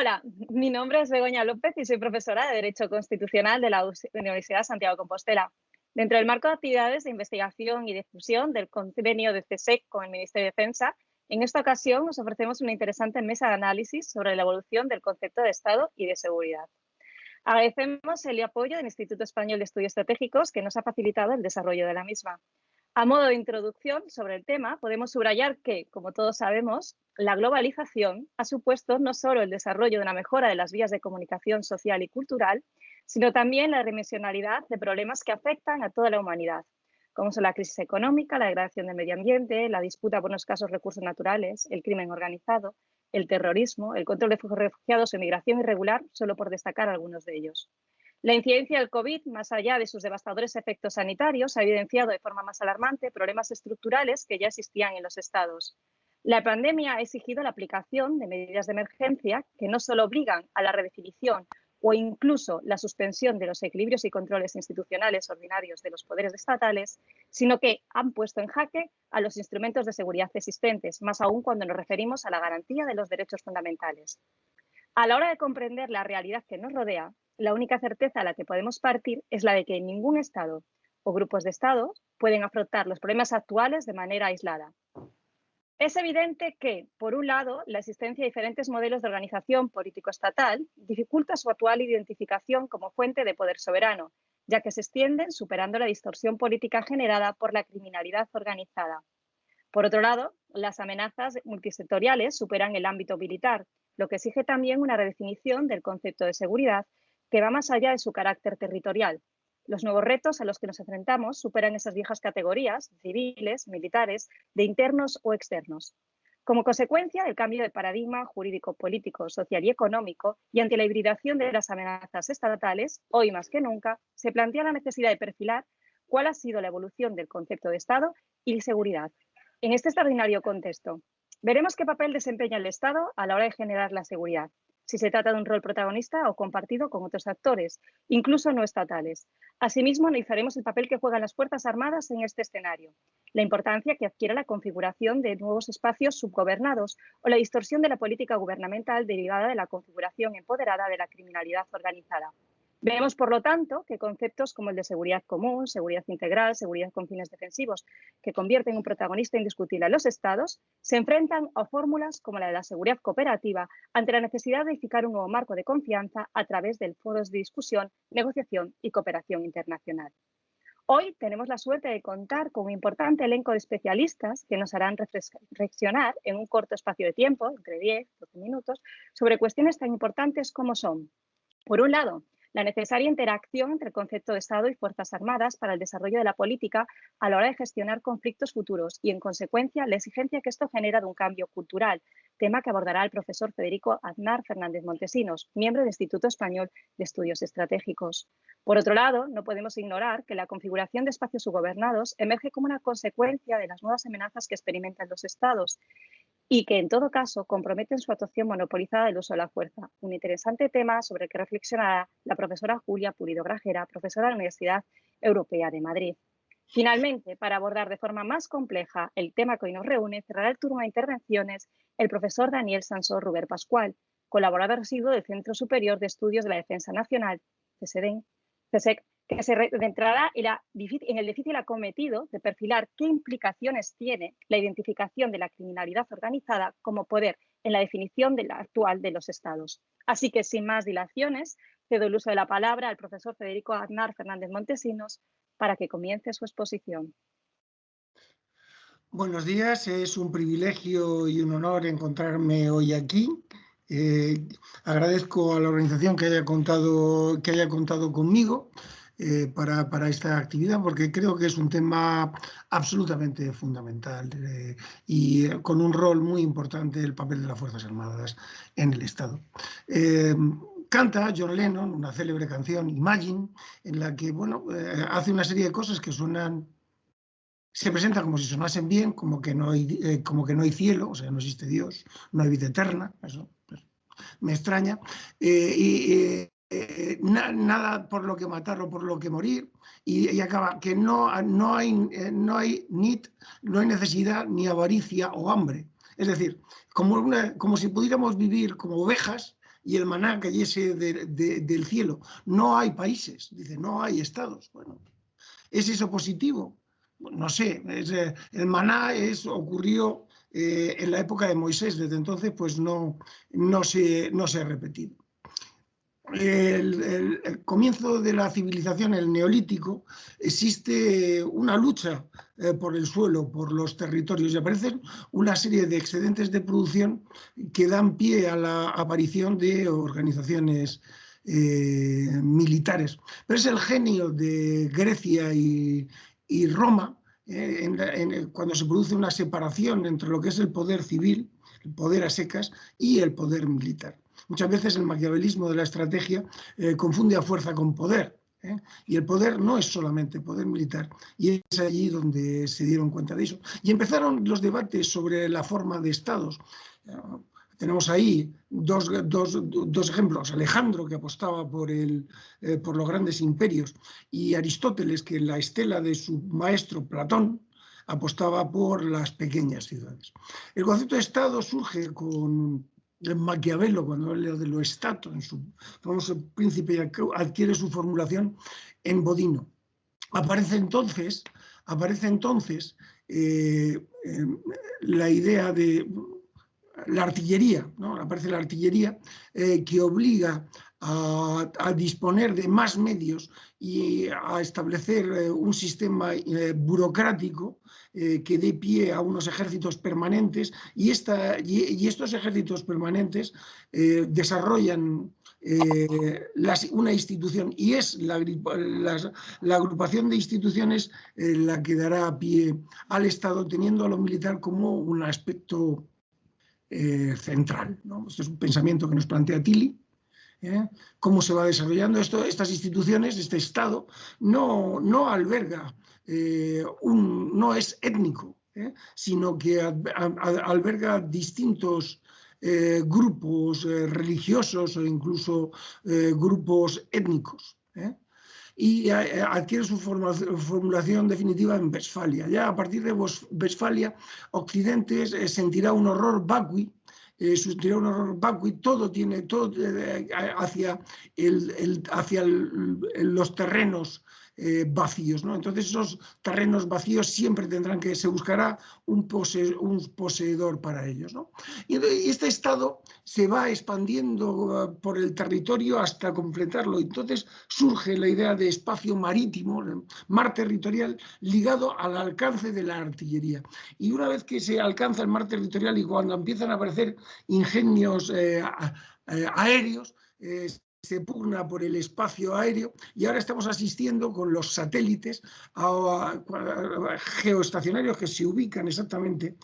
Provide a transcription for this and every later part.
Hola, mi nombre es Begoña López y soy profesora de Derecho Constitucional de la Universidad Santiago de Compostela. Dentro del marco de actividades de investigación y difusión del convenio de CSEC con el Ministerio de Defensa, en esta ocasión os ofrecemos una interesante mesa de análisis sobre la evolución del concepto de Estado y de seguridad. Agradecemos el apoyo del Instituto Español de Estudios Estratégicos, que nos ha facilitado el desarrollo de la misma. A modo de introducción sobre el tema, podemos subrayar que, como todos sabemos, la globalización ha supuesto no solo el desarrollo de una mejora de las vías de comunicación social y cultural, sino también la redimensionalidad de problemas que afectan a toda la humanidad, como son la crisis económica, la degradación del medio ambiente, la disputa por los escasos recursos naturales, el crimen organizado, el terrorismo, el control de flujos de refugiados o migración irregular, solo por destacar algunos de ellos. La incidencia del COVID, más allá de sus devastadores efectos sanitarios, ha evidenciado de forma más alarmante problemas estructurales que ya existían en los estados. La pandemia ha exigido la aplicación de medidas de emergencia que no solo obligan a la redefinición o incluso la suspensión de los equilibrios y controles institucionales ordinarios de los poderes estatales, sino que han puesto en jaque a los instrumentos de seguridad existentes, más aún cuando nos referimos a la garantía de los derechos fundamentales. A la hora de comprender la realidad que nos rodea, la única certeza a la que podemos partir es la de que ningún Estado o grupos de Estados pueden afrontar los problemas actuales de manera aislada. Es evidente que, por un lado, la existencia de diferentes modelos de organización político-estatal dificulta su actual identificación como fuente de poder soberano, ya que se extienden superando la distorsión política generada por la criminalidad organizada. Por otro lado, las amenazas multisectoriales superan el ámbito militar, lo que exige también una redefinición del concepto de seguridad que va más allá de su carácter territorial. Los nuevos retos a los que nos enfrentamos superan esas viejas categorías civiles, militares, de internos o externos. Como consecuencia del cambio de paradigma jurídico, político, social y económico y ante la hibridación de las amenazas estatales, hoy más que nunca se plantea la necesidad de perfilar cuál ha sido la evolución del concepto de Estado y seguridad. En este extraordinario contexto, veremos qué papel desempeña el Estado a la hora de generar la seguridad, si se trata de un rol protagonista o compartido con otros actores, incluso no estatales. Asimismo, analizaremos el papel que juegan las Fuerzas Armadas en este escenario, la importancia que adquiere la configuración de nuevos espacios subgobernados o la distorsión de la política gubernamental derivada de la configuración empoderada de la criminalidad organizada. Vemos, por lo tanto, que conceptos como el de seguridad común, seguridad integral, seguridad con fines defensivos, que convierten en un protagonista indiscutible a los Estados, se enfrentan a fórmulas como la de la seguridad cooperativa ante la necesidad de edificar un nuevo marco de confianza a través de foros de discusión, negociación y cooperación internacional. Hoy tenemos la suerte de contar con un importante elenco de especialistas que nos harán reflexionar en un corto espacio de tiempo, entre 10 y 12 minutos, sobre cuestiones tan importantes como son, por un lado, la necesaria interacción entre el concepto de Estado y Fuerzas Armadas para el desarrollo de la política a la hora de gestionar conflictos futuros y, en consecuencia, la exigencia que esto genera de un cambio cultural, tema que abordará el profesor Federico Aznar Fernández Montesinos, miembro del Instituto Español de Estudios Estratégicos. Por otro lado, no podemos ignorar que la configuración de espacios subgobernados emerge como una consecuencia de las nuevas amenazas que experimentan los Estados y que, en todo caso, comprometen su actuación monopolizada del uso de la fuerza. Un interesante tema sobre el que reflexionará la profesora Julia Pulido Grajera, profesora de la Universidad Europea de Madrid. Finalmente, para abordar de forma más compleja el tema que hoy nos reúne, cerrará el turno de intervenciones el profesor Daniel Sansó Ruber Pascual, colaborador residuo del Centro Superior de Estudios de la Defensa Nacional, CSEC, que se centrará en el difícil acometido de perfilar qué implicaciones tiene la identificación de la criminalidad organizada como poder en la definición de la actual de los Estados. Así que, sin más dilaciones, cedo el uso de la palabra al profesor Federico Aznar Fernández Montesinos para que comience su exposición. Buenos días, es un privilegio y un honor encontrarme hoy aquí. Agradezco a la organización que haya contado conmigo para esta actividad, porque creo que es un tema absolutamente fundamental y con un rol muy importante el papel de las Fuerzas Armadas en el Estado. Canta John Lennon una célebre canción, Imagine, en la que hace una serie de cosas que se presenta como si sonasen bien, como que no hay cielo, o sea, no existe Dios, no hay vida eterna, eso me extraña, nada por lo que matar o por lo que morir, y acaba que no hay need, no hay necesidad ni avaricia o hambre. Es decir, como si pudiéramos vivir como ovejas y el maná cayese del cielo. No hay países, dice, no hay estados. Bueno, ¿es eso positivo? No sé, el maná ocurrió en la época de Moisés, desde entonces pues no se ha repetido. El comienzo de la civilización, el neolítico, existe una lucha por el suelo, por los territorios, y aparecen una serie de excedentes de producción que dan pie a la aparición de organizaciones militares. Pero es el genio de Grecia y Roma, cuando se produce una separación entre lo que es el poder civil, el poder a secas, y el poder militar. Muchas veces el maquiavelismo de la estrategia confunde a fuerza con poder, y el poder no es solamente poder militar, y es allí donde se dieron cuenta de eso. Y empezaron los debates sobre la forma de estados. Tenemos ahí dos ejemplos: Alejandro, que apostaba por los grandes imperios, y Aristóteles, que en la estela de su maestro Platón apostaba por las pequeñas ciudades. El concepto de Estado surge con Maquiavelo, cuando habla de lo Stato, en su famoso Príncipe, adquiere su formulación en Bodino. Aparece entonces la idea de la artillería, ¿no? Aparece la artillería que obliga a disponer de más medios y a establecer un sistema burocrático que dé pie a unos ejércitos permanentes, y estos ejércitos permanentes desarrollan una institución, y es la agrupación de instituciones la que dará pie al Estado, teniendo a lo militar como un aspecto central, ¿no? Este es un pensamiento que nos plantea Tilly. Cómo se va desarrollando estas instituciones. Este Estado no alberga, no es étnico, sino que alberga distintos grupos religiosos o incluso grupos étnicos, y adquiere su formulación definitiva en Westfalia. Ya a partir de Westfalia, Occidente sentirá un horror vacui, todo hacia los terrenos vacíos, ¿no? Entonces esos terrenos vacíos siempre se buscará un poseedor para ellos, ¿no? Y este Estado se va expandiendo por el territorio hasta completarlo. Entonces surge la idea de espacio marítimo, mar territorial, ligado al alcance de la artillería. Y una vez que se alcanza el mar territorial y cuando empiezan a aparecer ingenios aéreos, se pugna por el espacio aéreo, y ahora estamos asistiendo con los satélites a geoestacionarios que se ubican exactamente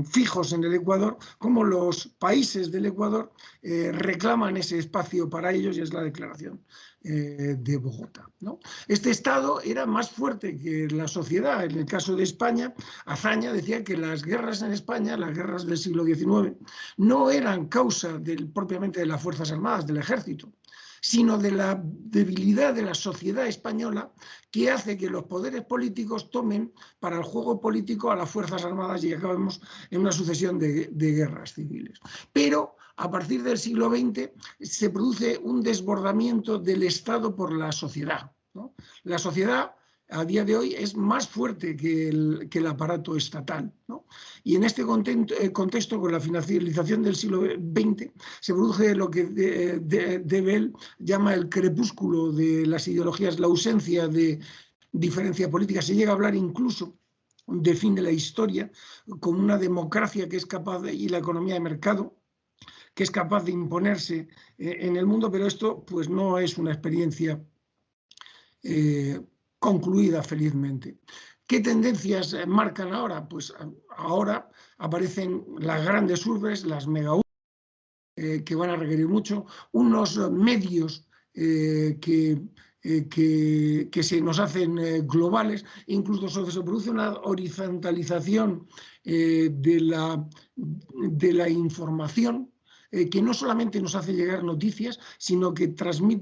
fijos en el Ecuador, como los países del Ecuador reclaman ese espacio para ellos, y es la declaración de Bogotá, ¿no? Este Estado era más fuerte que la sociedad. En el caso de España, Azaña decía que las guerras en España, las guerras del siglo XIX, no eran causa propiamente de las Fuerzas Armadas, del ejército, sino de la debilidad de la sociedad española, que hace que los poderes políticos tomen para el juego político a las Fuerzas Armadas y acabemos en una sucesión de guerras civiles. Pero a partir del siglo XX se produce un desbordamiento del Estado por la sociedad, ¿no? La sociedad a día de hoy es más fuerte que el aparato estatal, ¿no? Y en este contexto, con la finalización del siglo XX, se produce lo que de Bell llama el crepúsculo de las ideologías, la ausencia de diferencia política. Se llega a hablar incluso de fin de la historia, con una democracia que es capaz y la economía de mercado que es capaz de imponerse en el mundo, pero esto pues no es una experiencia concluida felizmente. ¿Qué tendencias marcan ahora? Pues ahora aparecen las grandes urbes, las megaurbes, que van a requerir mucho, unos medios que se nos hacen globales, incluso se produce una horizontalización de la información, que no solamente nos hace llegar noticias, sino que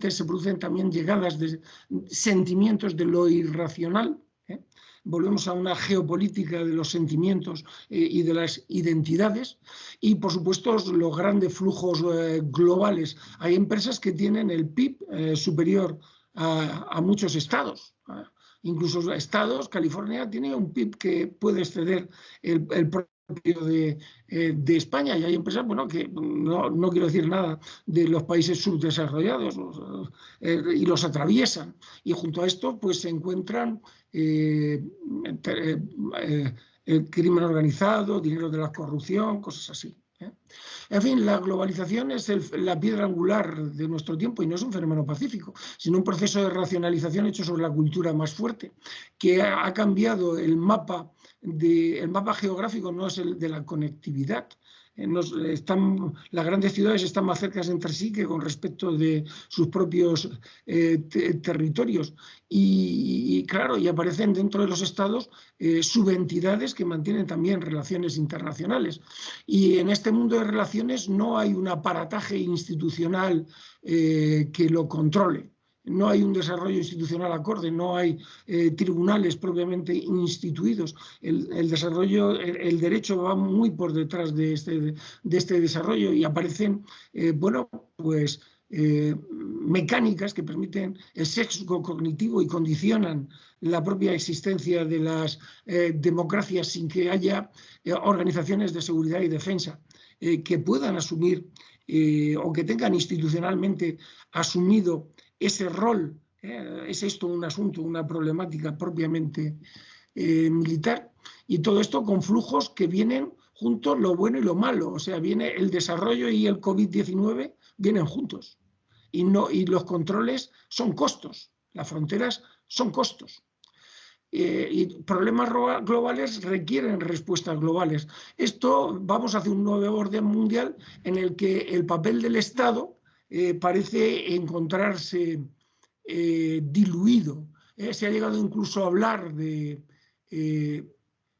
se producen también llegadas de sentimientos de lo irracional, volvemos a una geopolítica de los sentimientos y de las identidades, y por supuesto los grandes flujos globales. Hay empresas que tienen el PIB superior a muchos estados. Incluso estados, California tiene un PIB que puede exceder el propio de España, y hay empresas, bueno, que no quiero decir nada de los países subdesarrollados, y los atraviesan, y junto a esto pues se encuentran el crimen organizado, dinero de la corrupción, cosas así. En fin, la globalización es la piedra angular de nuestro tiempo, y no es un fenómeno pacífico, sino un proceso de racionalización hecho sobre la cultura más fuerte, que ha cambiado el mapa geográfico, no es el de la conectividad. Las grandes ciudades están más cerca entre sí que con respecto de sus propios territorios, y claro, y aparecen dentro de los estados subentidades que mantienen también relaciones internacionales, y en este mundo de relaciones no hay un aparataje institucional que lo controle. No hay un desarrollo institucional acorde, no hay tribunales propiamente instituidos. El desarrollo, el derecho va muy por detrás de este desarrollo, y aparecen, bueno, pues mecánicas que permiten el sesgo cognitivo y condicionan la propia existencia de las democracias, sin que haya organizaciones de seguridad y defensa que puedan asumir o que tengan institucionalmente asumido ese rol. ¿Es esto un asunto, una problemática propiamente militar? Y todo esto con flujos que vienen juntos, lo bueno y lo malo. O sea, viene el desarrollo y el COVID-19 vienen juntos. Y los controles son costos, las fronteras son costos. Y problemas globales requieren respuestas globales. Esto, vamos hacia un nuevo orden mundial en el que el papel del Estado parece encontrarse diluido. Se ha llegado incluso a hablar de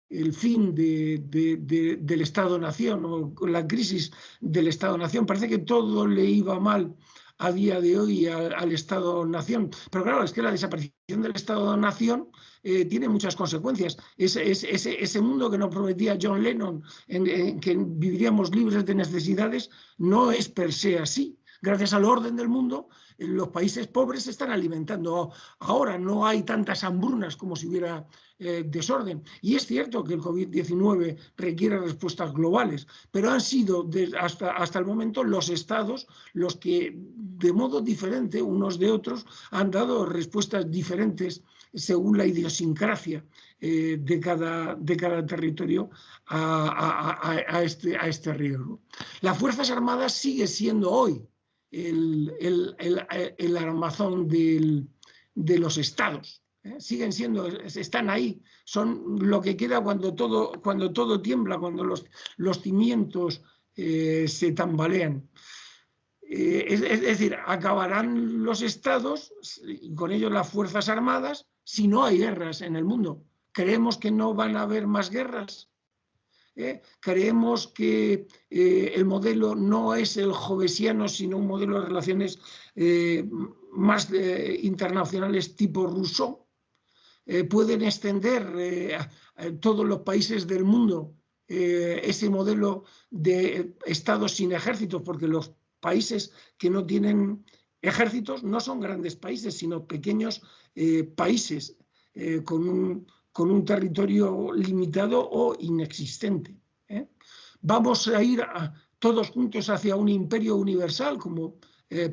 el fin del Estado-Nación, o la crisis del Estado-Nación. Parece que todo le iba mal a día de hoy al Estado-Nación. Pero claro, es que la desaparición del Estado-Nación tiene muchas consecuencias. Ese mundo que nos prometía John Lennon, en que viviríamos libres de necesidades, no es per se así. Gracias al orden del mundo, los países pobres se están alimentando. Ahora no hay tantas hambrunas como si hubiera desorden. Y es cierto que el COVID-19 requiere respuestas globales, pero han sido hasta el momento los estados los que, de modo diferente unos de otros, han dado respuestas diferentes según la idiosincrasia de cada territorio a este riesgo. Las Fuerzas Armadas sigue siendo hoy el armazón de los estados. Siguen siendo, están ahí, son lo que queda cuando todo tiembla, cuando los cimientos se tambalean. Es decir, acabarán los estados y con ellos las Fuerzas Armadas si no hay guerras en el mundo. ¿Creemos que no van a haber más guerras? Creemos que el modelo no es el jovesiano, sino un modelo de relaciones más internacionales tipo Rousseau. Pueden extender a todos los países del mundo ese modelo de estados sin ejércitos, porque los países que no tienen ejércitos no son grandes países, sino pequeños países con un territorio limitado o inexistente. Vamos a ir todos juntos hacia un imperio universal, como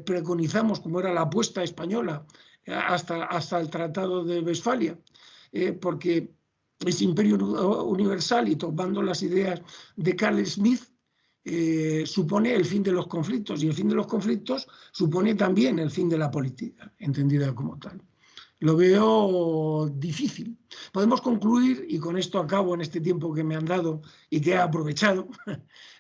preconizamos, como era la apuesta española hasta el Tratado de Westfalia, porque ese imperio universal, y tomando las ideas de Carl Smith, supone el fin de los conflictos, y el fin de los conflictos supone también el fin de la política, entendida como tal. Lo veo difícil. Podemos concluir, y con esto acabo en este tiempo que me han dado y que he aprovechado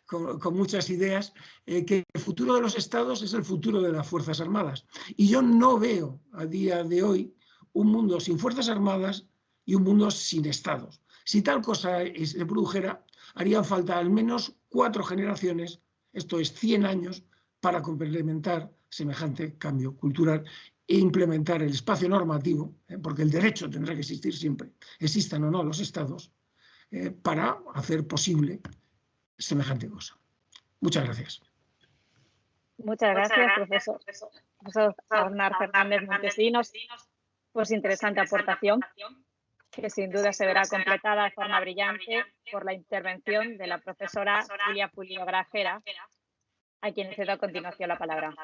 con muchas ideas, que el futuro de los estados es el futuro de las Fuerzas Armadas. Y yo no veo a día de hoy un mundo sin Fuerzas Armadas y un mundo sin estados. Si tal cosa se produjera, harían falta al menos 4 generaciones, esto es 100 años, para complementar semejante cambio cultural e implementar el espacio normativo, porque el derecho tendrá que existir siempre, existan o no los estados, para hacer posible semejante cosa. Muchas gracias. Muchas gracias, profesor. Profesor Aznar Fernández Montesinos, por su interesante aportación, que sin duda se verá completada de forma brillante por la intervención de la profesora Julia Pulido Grajera, a quien cedo a continuación la palabra.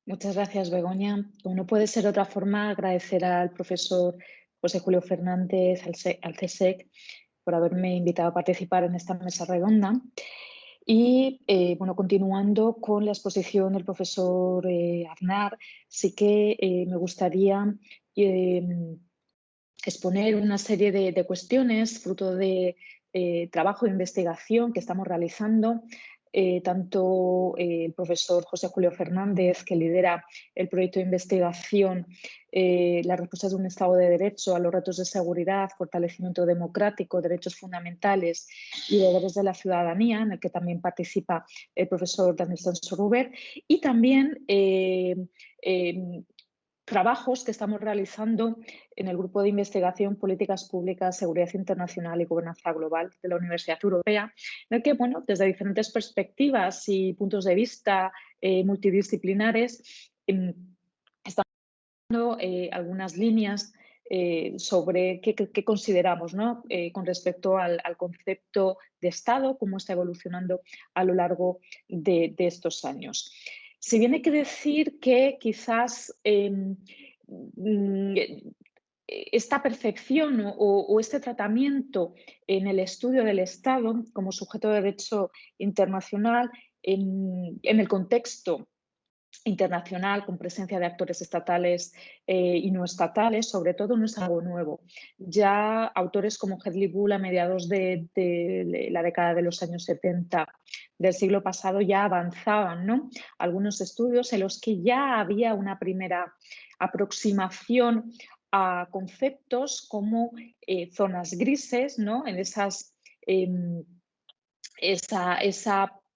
Muchas gracias, Begoña. Como no puede ser de otra forma, agradecer al profesor José Julio Fernández, al CSIC, por haberme invitado a participar en esta mesa redonda. Y, bueno, continuando con la exposición del profesor Aznar, sí que me gustaría exponer una serie de cuestiones fruto de trabajo de investigación que estamos realizando. Tanto el profesor José Julio Fernández, que lidera el proyecto de investigación Las respuestas de un Estado de Derecho a los retos de seguridad, fortalecimiento democrático, derechos fundamentales y deberes de la ciudadanía, en el que también participa el profesor Daniel Sansoruber, y también trabajos que estamos realizando en el Grupo de Investigación Políticas Públicas, Seguridad Internacional y Gobernanza Global de la Universidad Europea, en el que, bueno, desde diferentes perspectivas y puntos de vista multidisciplinares, estamos dando algunas líneas sobre qué consideramos, ¿no? Con respecto al concepto de Estado, cómo está evolucionando a lo largo de estos años. Si bien hay que decir que quizás esta percepción o este tratamiento en el estudio del Estado como sujeto de derecho internacional en el contexto internacional con presencia de actores estatales y no estatales, sobre todo, no es algo nuevo. Ya autores como Hedley Bull a mediados de la década de los años 70 del siglo pasado ya avanzaban, ¿no? Algunos estudios en los que ya había una primera aproximación a conceptos como zonas grises, ¿no? En esa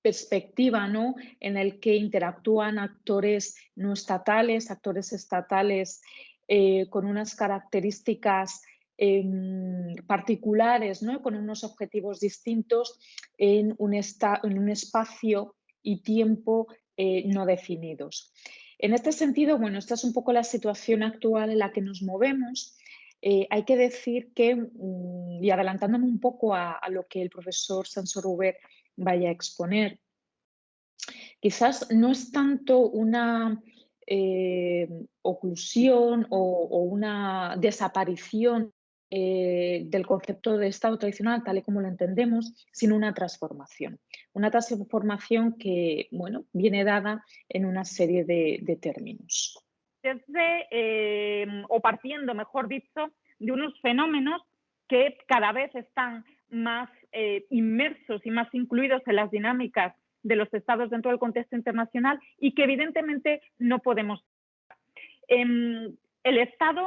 perspectiva, ¿no? En el que interactúan actores no estatales, actores estatales con unas características particulares, ¿no? Con unos objetivos distintos en un espacio y tiempo no definidos. En este sentido, bueno, esta es un poco la situación actual en la que nos movemos. Hay que decir que, y adelantándome un poco a lo que el profesor Sansoruber vaya a exponer, quizás no es tanto una oclusión o una desaparición del concepto de Estado tradicional tal y como lo entendemos, sino una transformación. Una transformación que, bueno, viene dada en una serie de términos. O partiendo, mejor dicho, de unos fenómenos que cada vez están más inmersos y más incluidos en las dinámicas de los estados dentro del contexto internacional y que evidentemente no podemos. El Estado,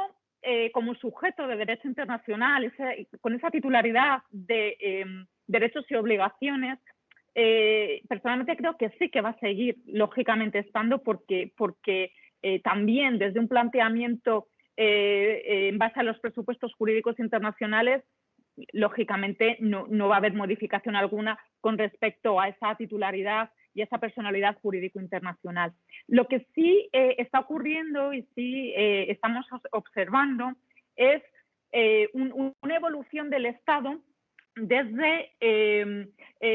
como sujeto de derecho internacional, con esa titularidad de derechos y obligaciones, personalmente creo que sí que va a seguir lógicamente estando porque también desde un planteamiento en base a los presupuestos jurídicos internacionales, lógicamente no va a haber modificación alguna con respecto a esa titularidad y esa personalidad jurídico internacional. Lo que sí está ocurriendo y sí estamos observando es una evolución del Estado desde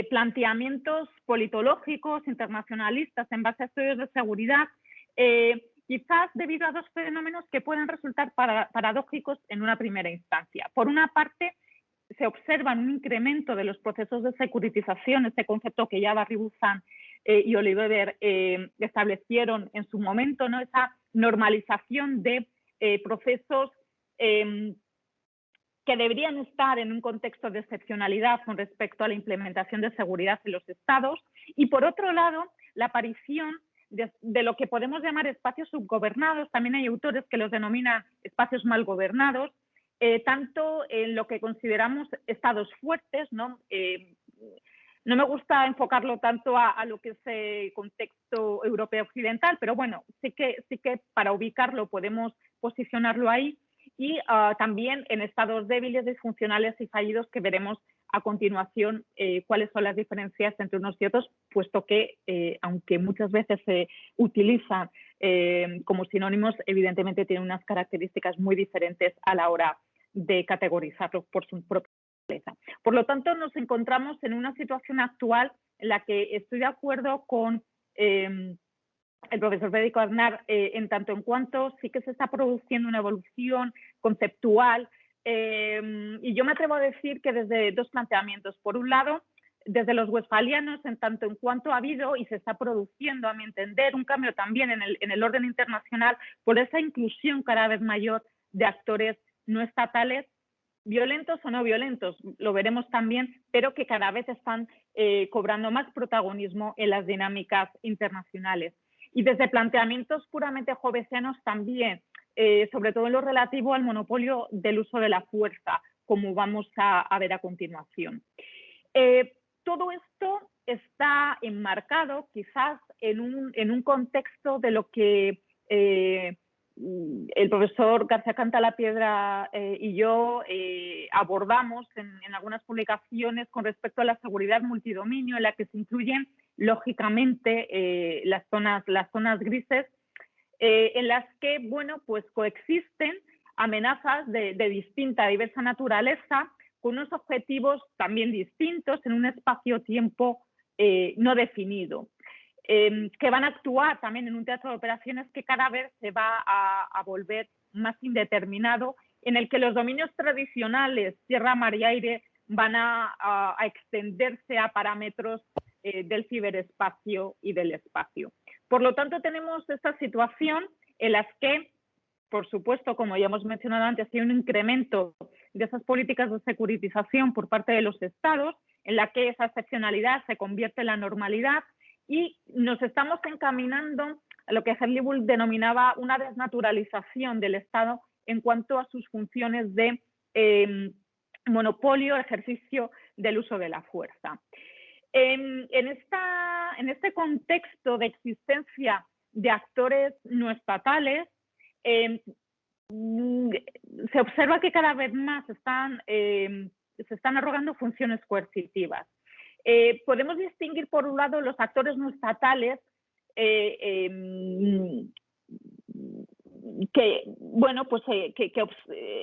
planteamientos politológicos, internacionalistas en base a estudios de seguridad, quizás debido a dos fenómenos que pueden resultar paradójicos en una primera instancia. Por una parte, se observa un incremento de los procesos de securitización, este concepto que ya Barry Buzan y Oliver establecieron en su momento, ¿no? Esa normalización de procesos que deberían estar en un contexto de excepcionalidad con respecto a la implementación de seguridad en los estados. Y por otro lado, la aparición de lo que podemos llamar espacios subgobernados, también hay autores que los denominan espacios mal gobernados, tanto en lo que consideramos estados fuertes, ¿no? No me gusta enfocarlo tanto a lo que es el contexto europeo occidental, pero bueno, sí que para ubicarlo podemos posicionarlo ahí, y también en estados débiles, disfuncionales y fallidos, que veremos a continuación cuáles son las diferencias entre unos y otros, puesto que, aunque muchas veces se utilizan como sinónimos, evidentemente tienen unas características muy diferentes a la hora de categorizarlos por su propia naturaleza. Por lo tanto, nos encontramos en una situación actual en la que estoy de acuerdo con el profesor Federico Aznar, en tanto en cuanto sí que se está produciendo una evolución conceptual, y yo me atrevo a decir que desde dos planteamientos. Por un lado, desde los westfalianos, en tanto en cuanto ha habido y se está produciendo, a mi entender, un cambio también en el orden internacional por esa inclusión cada vez mayor de actores no estatales, violentos o no violentos, lo veremos también, pero que cada vez están cobrando más protagonismo en las dinámicas internacionales. Y desde planteamientos puramente jovesianos también, sobre todo en lo relativo al monopolio del uso de la fuerza, como vamos a ver a continuación. Todo esto está enmarcado quizás en un contexto de lo que el profesor García Cantalapiedra y yo abordamos en algunas publicaciones con respecto a la seguridad multidominio, en la que se incluyen lógicamente las zonas grises, en las que, bueno, pues coexisten amenazas de distinta, diversa naturaleza, con unos objetivos también distintos en un espacio-tiempo no definido, que van a actuar también en un teatro de operaciones que cada vez se va a volver más indeterminado, en el que los dominios tradicionales, tierra, mar y aire, van a extenderse a parámetros del ciberespacio y del espacio. Por lo tanto, tenemos esta situación en las que, por supuesto, como ya hemos mencionado antes, hay un incremento de esas políticas de securitización por parte de los estados, en la que esa excepcionalidad se convierte en la normalidad, y nos estamos encaminando a lo que Hermann Bull denominaba una desnaturalización del Estado en cuanto a sus funciones de monopolio, ejercicio del uso de la fuerza. En este contexto de existencia de actores no estatales, se observa que cada vez más se están arrogando funciones coercitivas. Podemos distinguir, por un lado, los actores no estatales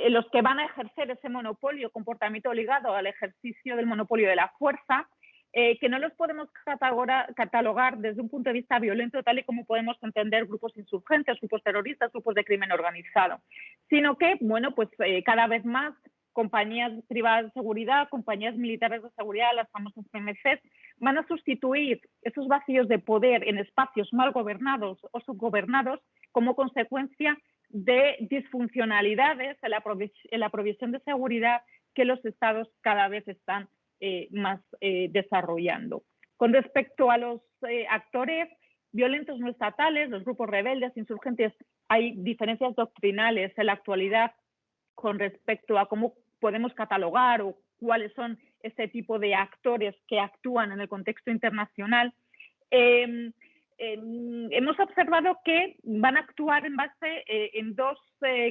los que van a ejercer ese monopolio, comportamiento ligado al ejercicio del monopolio de la fuerza, que no los podemos catalogar desde un punto de vista violento, tal y como podemos entender grupos insurgentes, grupos terroristas, grupos de crimen organizado, sino que, bueno, pues cada vez más compañías privadas de seguridad, compañías militares de seguridad, las famosas PMCs, van a sustituir esos vacíos de poder en espacios mal gobernados o subgobernados como consecuencia de disfuncionalidades en la provisión de seguridad que los estados cada vez están más desarrollando. Con respecto a los actores violentos no estatales, los grupos rebeldes, insurgentes, hay diferencias doctrinales en la actualidad con respecto a cómo podemos catalogar o cuáles son este tipo de actores que actúan en el contexto internacional. Hemos observado que van a actuar en base en dos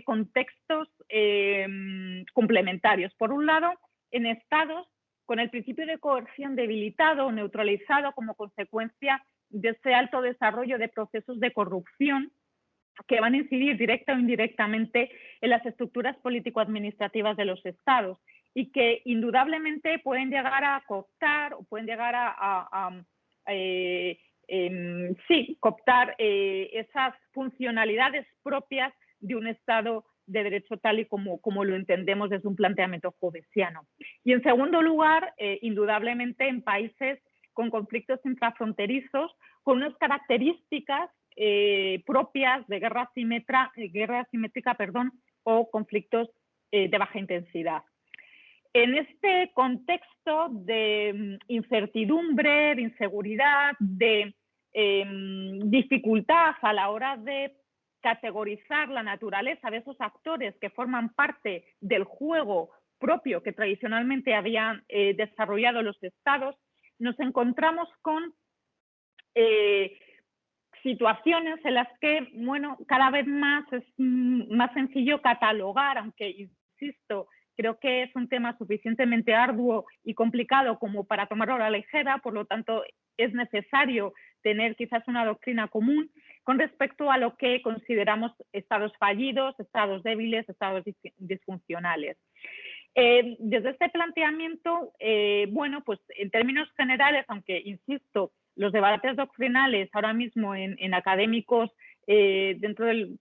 contextos complementarios. Por un lado, en estados con el principio de coerción debilitado o neutralizado como consecuencia de ese alto desarrollo de procesos de corrupción que van a incidir directa o indirectamente en las estructuras político-administrativas de los estados y que indudablemente pueden llegar a cooptar o pueden llegar cooptar esas funcionalidades propias de un Estado de derecho tal y como lo entendemos desde un planteamiento jovesiano. Y en segundo lugar, indudablemente en países con conflictos intrafronterizos, con unas características propias de guerra asimétrica, o conflictos de baja intensidad. En este contexto de incertidumbre, de inseguridad, de dificultad a la hora de categorizar la naturaleza de esos actores que forman parte del juego propio que tradicionalmente habían desarrollado los estados, nos encontramos con situaciones en las que, bueno, cada vez más es más sencillo catalogar, aunque, insisto, creo que es un tema suficientemente arduo y complicado como para tomarlo a la ligera, por lo tanto, es necesario tener quizás una doctrina común con respecto a lo que consideramos estados fallidos, estados débiles, estados disfuncionales. Desde este planteamiento, bueno, pues en términos generales, aunque, insisto, los debates doctrinales ahora mismo en académicos dentro de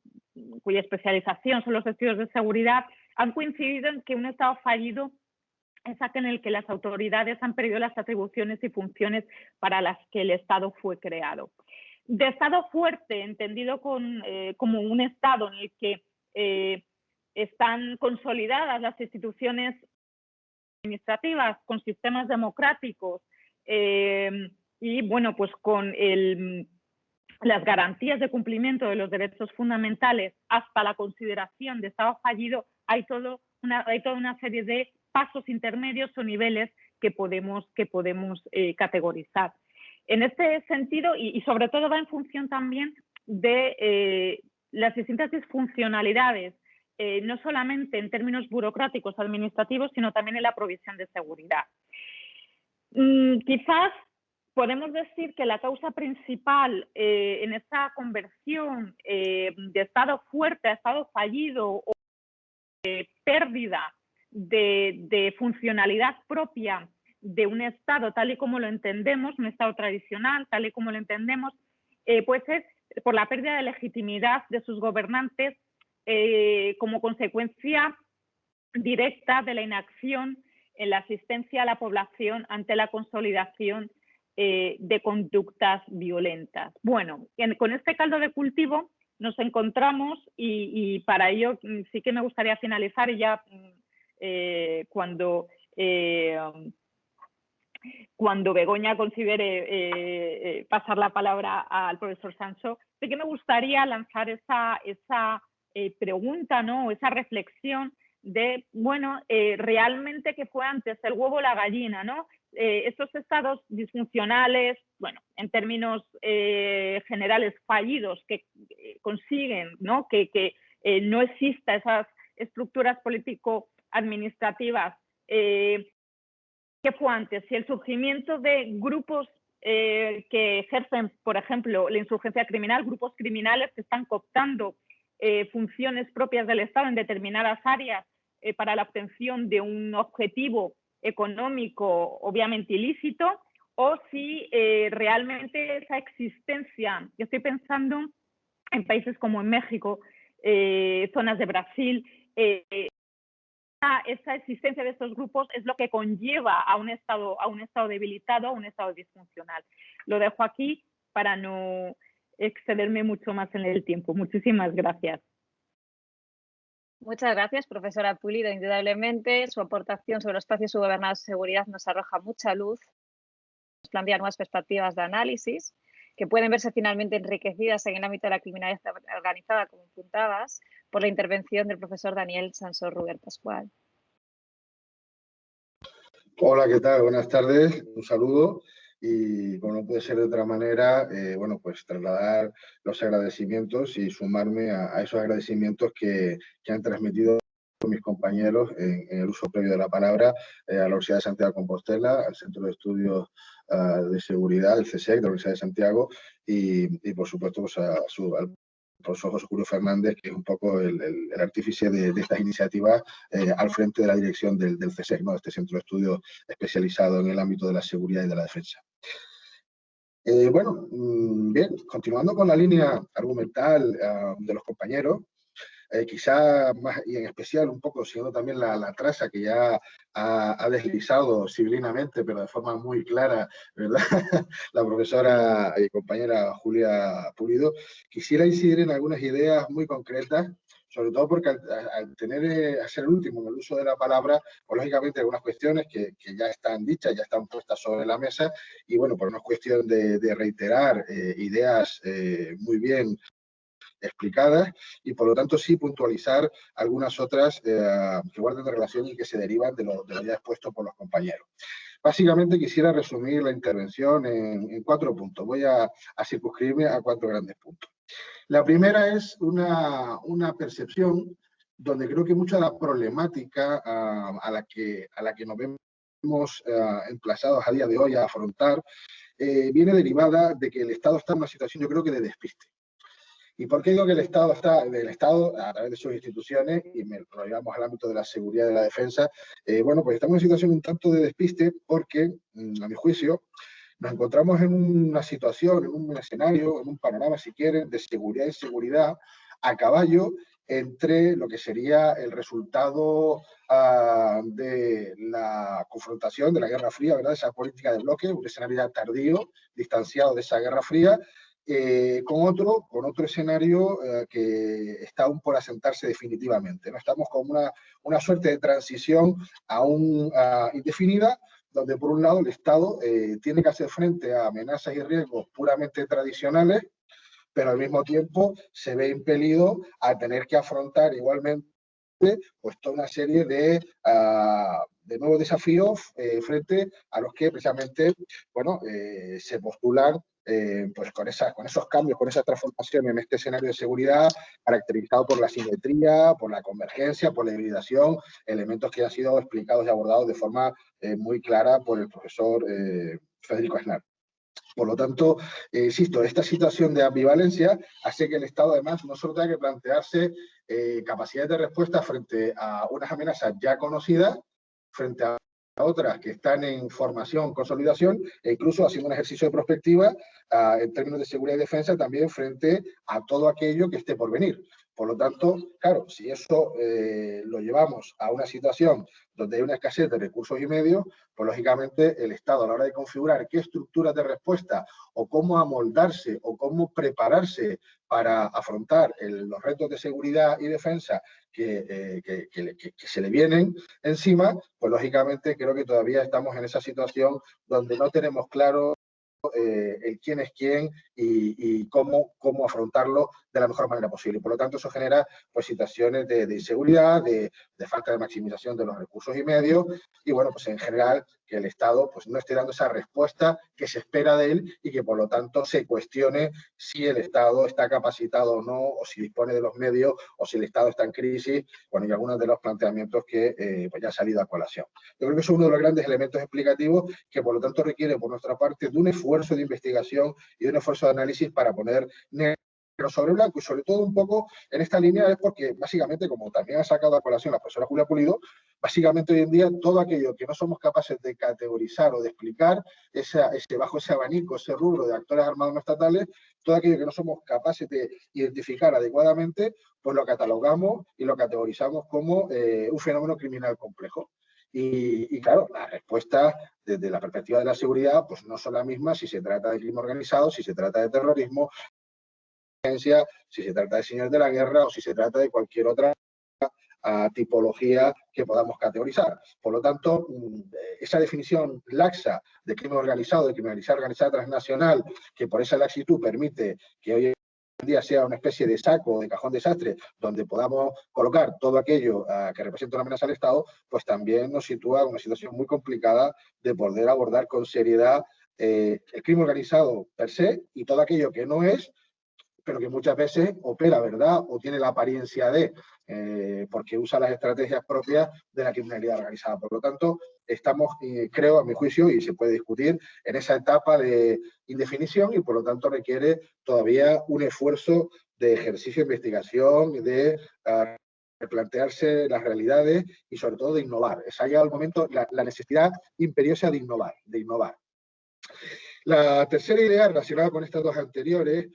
cuya especialización son los estudios de seguridad, han coincidido en que un estado fallido es aquel en el que las autoridades han perdido las atribuciones y funciones para las que el Estado fue creado. De estado fuerte, entendido como un estado en el que están consolidadas las instituciones administrativas con sistemas democráticos y, bueno, pues con las garantías de cumplimiento de los derechos fundamentales hasta la consideración de estado fallido, hay toda una serie de pasos intermedios o niveles que podemos categorizar. En este sentido, y sobre todo va en función también de las distintas disfuncionalidades, no solamente en términos burocráticos administrativos, sino también en la provisión de seguridad. Quizás podemos decir que la causa principal en esta conversión de estado fuerte a estado fallido o pérdida de funcionalidad propia de un Estado tal y como lo entendemos, un Estado tradicional tal y como lo entendemos, puede ser por la pérdida de legitimidad de sus gobernantes como consecuencia directa de la inacción en la asistencia a la población ante la consolidación de conductas violentas. Bueno, con este caldo de cultivo nos encontramos y para ello sí que me gustaría finalizar y ya cuando Begoña considere pasar la palabra al profesor Sancho, sí que me gustaría lanzar esa pregunta, ¿no? O esa reflexión de, bueno, realmente ¿qué fue antes, el huevo o la gallina, ¿no? Estos estados disfuncionales, bueno, en términos generales fallidos, que consiguen, ¿no? Que no exista esas estructuras político-administrativas. ¿Qué fue antes? Si el surgimiento de grupos que ejercen, por ejemplo, la insurgencia criminal, grupos criminales que están cooptando funciones propias del Estado en determinadas áreas para la obtención de un objetivo económico obviamente ilícito, o si realmente esa existencia, yo estoy pensando en países como en México, zonas de Brasil, esa existencia de estos grupos es lo que conlleva a un estado debilitado, a un estado disfuncional. Lo dejo aquí para no excederme mucho más en el tiempo. Muchísimas gracias. Muchas gracias, profesora Pulido. Indudablemente, su aportación sobre los espacios subgobernados de seguridad nos arroja mucha luz, nos plantea nuevas perspectivas de análisis que pueden verse finalmente enriquecidas en el ámbito de la criminalidad organizada, como apuntabas, por la intervención del profesor Daniel Sansó Ruber Pascual. Hola, ¿qué tal? Buenas tardes, un saludo. Y como no puede ser de otra manera, bueno, pues trasladar los agradecimientos y sumarme a esos agradecimientos que han transmitido mis compañeros en el uso previo de la palabra a la Universidad de Santiago de Compostela, al Centro de Estudios de Seguridad, el CSEC de la Universidad de Santiago y por supuesto, pues al profesor José Julio Fernández, que es un poco el artífice de estas iniciativas al frente de la dirección del CSEC, ¿no? Este centro de estudios especializado en el ámbito de la seguridad y de la defensa. Bueno, bien, continuando con la línea argumental de los compañeros, quizá más y en especial un poco siguiendo también la traza que ya ha deslizado civilinamente, pero de forma muy clara, ¿verdad? La profesora y compañera Julia Pulido, quisiera incidir en algunas ideas muy concretas, sobre todo porque al tener a ser el último en el uso de la palabra, pues lógicamente algunas cuestiones que ya están dichas, ya están puestas sobre la mesa, y bueno, por una cuestión de reiterar ideas muy bien explicadas y por lo tanto sí puntualizar algunas otras que guardan de relación y que se derivan de lo ya expuesto por los compañeros. Básicamente quisiera resumir la intervención en 4 puntos. Voy a circunscribirme a 4 grandes puntos. La primera es una percepción donde creo que mucha de la problemática a la que nos vemos emplazados a día de hoy a afrontar viene derivada de que el Estado está en una situación, yo creo que de despiste. ¿Y por qué digo que el Estado a través de sus instituciones, y lo llevamos al ámbito de la seguridad y de la defensa, bueno, pues estamos en una situación un tanto de despiste porque, a mi juicio, nos encontramos en una situación, en un escenario, en un panorama, si quieren, de seguridad e inseguridad a caballo entre lo que sería el resultado de la confrontación, de la Guerra Fría, ¿verdad? Esa política de bloque, un escenario ya tardío, distanciado de esa Guerra Fría, con otro escenario que está aún por asentarse definitivamente, ¿no? Estamos con una suerte de transición aún indefinida, donde por un lado el Estado tiene que hacer frente a amenazas y riesgos puramente tradicionales, pero al mismo tiempo se ve impelido a tener que afrontar igualmente pues toda una serie de nuevos desafíos frente a los que precisamente, bueno, se postulan pues con esos cambios, con esa transformación en este escenario de seguridad caracterizado por la simetría, por la convergencia, por la hibridación, elementos que han sido explicados y abordados de forma muy clara por el profesor Federico Aznar. Por lo tanto, insisto, esta situación de ambivalencia hace que el Estado además no solo tenga que plantearse capacidades de respuesta frente a unas amenazas ya conocidas, frente a otras que están en formación, consolidación, e incluso haciendo un ejercicio de prospectiva en términos de seguridad y defensa también frente a todo aquello que esté por venir. Por lo tanto, claro, si eso lo llevamos a una situación donde hay una escasez de recursos y medios, pues lógicamente el Estado a la hora de configurar qué estructuras de respuesta o cómo amoldarse o cómo prepararse para afrontar los retos de seguridad y defensa que se le vienen encima, pues lógicamente creo que todavía estamos en esa situación donde no tenemos claro el quién es quién y cómo afrontarlo de la mejor manera posible. Por lo tanto, eso genera pues situaciones de inseguridad, de falta de maximización de los recursos y medios, y bueno, pues en general que el Estado pues no esté dando esa respuesta que se espera de él y que por lo tanto se cuestione si el Estado está capacitado o no, o si dispone de los medios, o si el Estado está en crisis, bueno, y algunos de los planteamientos que pues ya han salido a colación. Yo creo que eso es uno de los grandes elementos explicativos que por lo tanto requiere por nuestra parte de un esfuerzo de investigación y de un esfuerzo de análisis para poner negro sobre blanco, y sobre todo un poco en esta línea es porque básicamente, como también ha sacado a colación la profesora Julia Pulido, básicamente hoy en día todo aquello que no somos capaces de categorizar o de explicar bajo ese abanico, ese rubro de actores armados no estatales, todo aquello que no somos capaces de identificar adecuadamente, pues lo catalogamos y lo categorizamos como un fenómeno criminal complejo. Y claro, la respuesta desde la perspectiva de la seguridad pues no son las mismas si se trata de crimen organizado, si se trata de terrorismo, si se trata de señores de la guerra o si se trata de cualquier otra tipología que podamos categorizar. Por lo tanto, esa definición laxa de crimen organizado, de criminalidad organizada transnacional, que por esa laxitud permite que hoy en día sea una especie de saco, de cajón desastre, donde podamos colocar todo aquello que representa una amenaza al Estado, pues también nos sitúa en una situación muy complicada de poder abordar con seriedad el crimen organizado per se y todo aquello que no es, pero que muchas veces opera, ¿verdad? O tiene la apariencia de, porque usa las estrategias propias de la criminalidad organizada. Por lo tanto, estamos, creo, a mi juicio, y se puede discutir, en esa etapa de indefinición y por lo tanto requiere todavía un esfuerzo de ejercicio de investigación, de plantearse las realidades y sobre todo de innovar. Ha llegado el momento, la necesidad imperiosa de innovar. La tercera idea relacionada con estas dos anteriores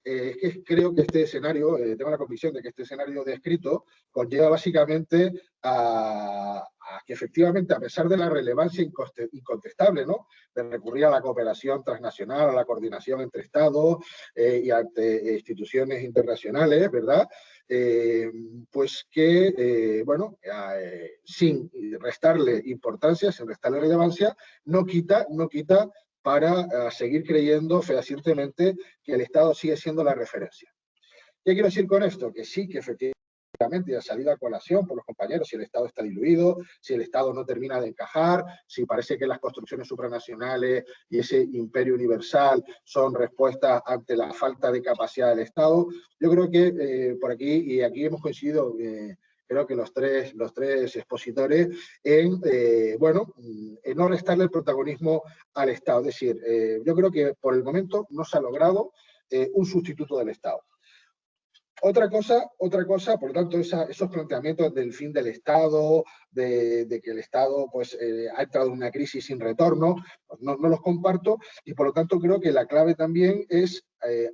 es que creo que este escenario, tengo la convicción de que este escenario descrito conlleva básicamente a que efectivamente, a pesar de la relevancia incontestable, ¿no?, de recurrir a la cooperación transnacional, a la coordinación entre Estados y ante instituciones internacionales, ¿verdad?, pues que, bueno, sin restarle importancia, sin restarle relevancia, no quita para seguir creyendo fehacientemente que el Estado sigue siendo la referencia. ¿Qué quiero decir con esto? Que sí, que efectivamente ya ha salido a colación por los compañeros, si el Estado está diluido, si el Estado no termina de encajar, si parece que las construcciones supranacionales y ese imperio universal son respuestas ante la falta de capacidad del Estado. Yo creo que por aquí, y aquí hemos coincidido, creo que los tres expositores, en, bueno, en no restarle el protagonismo al Estado. Es decir, yo creo que por el momento no se ha logrado un sustituto del Estado. Otra cosa, por lo tanto, esos planteamientos del fin del Estado, de que el Estado pues, ha entrado en una crisis sin retorno, pues no los comparto, y por lo tanto creo que la clave también es,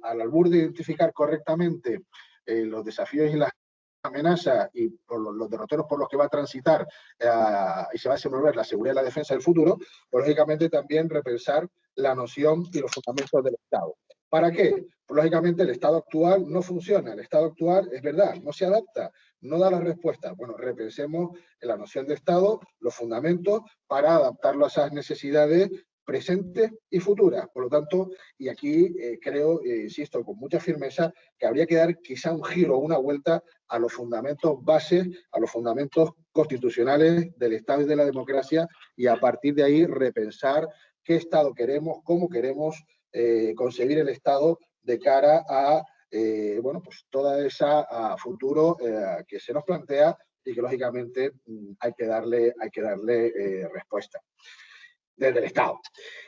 al albur de identificar correctamente los desafíos y las amenazas y por los derroteros por los que va a transitar y se va a desenvolver la seguridad y la defensa del futuro, pues lógicamente también repensar la noción y los fundamentos del Estado. ¿Para qué? Pues lógicamente el Estado actual no funciona, el Estado actual es verdad, no se adapta, no da las respuestas. Bueno, repensemos la noción de Estado, los fundamentos, para adaptarlo a esas necesidades presentes y futuras. Por lo tanto, y aquí creo, insisto, con mucha firmeza, que habría que dar quizá un giro o una vuelta a los fundamentos bases, a los fundamentos constitucionales del Estado y de la democracia, y a partir de ahí repensar qué Estado queremos, cómo queremos concebir el Estado de cara a bueno, pues toda esa futuro que se nos plantea y que lógicamente hay que darle respuesta desde el Estado.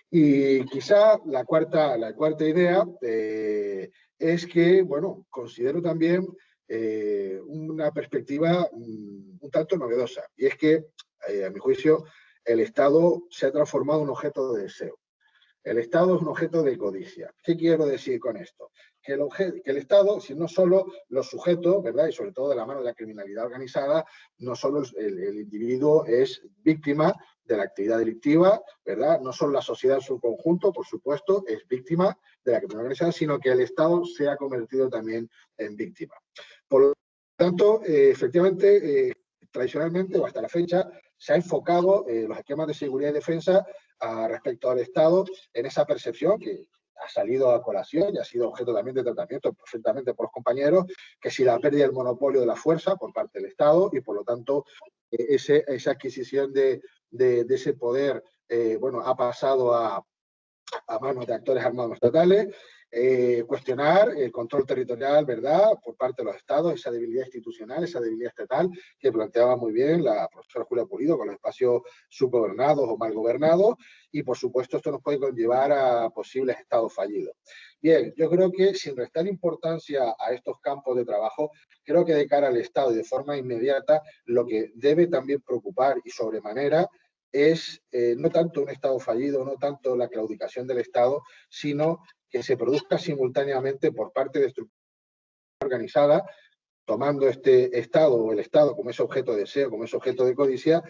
Y quizá la cuarta idea es que, bueno, considero también una perspectiva un tanto novedosa, y es que, a mi juicio, el Estado se ha transformado en un objeto de deseo. El Estado es un objeto de codicia. ¿Qué quiero decir con esto? Que el Estado, si no solo los sujetos, ¿verdad? Y sobre todo de la mano de la criminalidad organizada, no solo el individuo es víctima de la actividad delictiva, ¿verdad? No solo la sociedad en su conjunto, por supuesto, es víctima de la criminalidad organizada, sino que el Estado se ha convertido también en víctima. Por lo tanto, efectivamente, tradicionalmente o hasta la fecha, se ha enfocado los esquemas de seguridad y defensa respecto al Estado en esa percepción que ha salido a colación y ha sido objeto también de tratamiento perfectamente por los compañeros, que si la pérdida del monopolio de la fuerza por parte del Estado y por lo tanto esa adquisición de ese poder bueno, ha pasado a manos de actores armados estatales, cuestionar el control territorial, ¿verdad?, por parte de los estados, esa debilidad institucional, esa debilidad estatal que planteaba muy bien la profesora Julia Pulido con los espacios subgobernados o mal gobernados, y por supuesto esto nos puede conllevar a posibles estados fallidos. Bien, yo creo que sin restar importancia a estos campos de trabajo, creo que de cara al Estado y de forma inmediata, lo que debe también preocupar y sobremanera es no tanto un Estado fallido, no tanto la claudicación del Estado, sino que se produzca simultáneamente por parte de estructuras organizadas, tomando este Estado o el Estado como ese objeto de deseo, como ese objeto de codicia,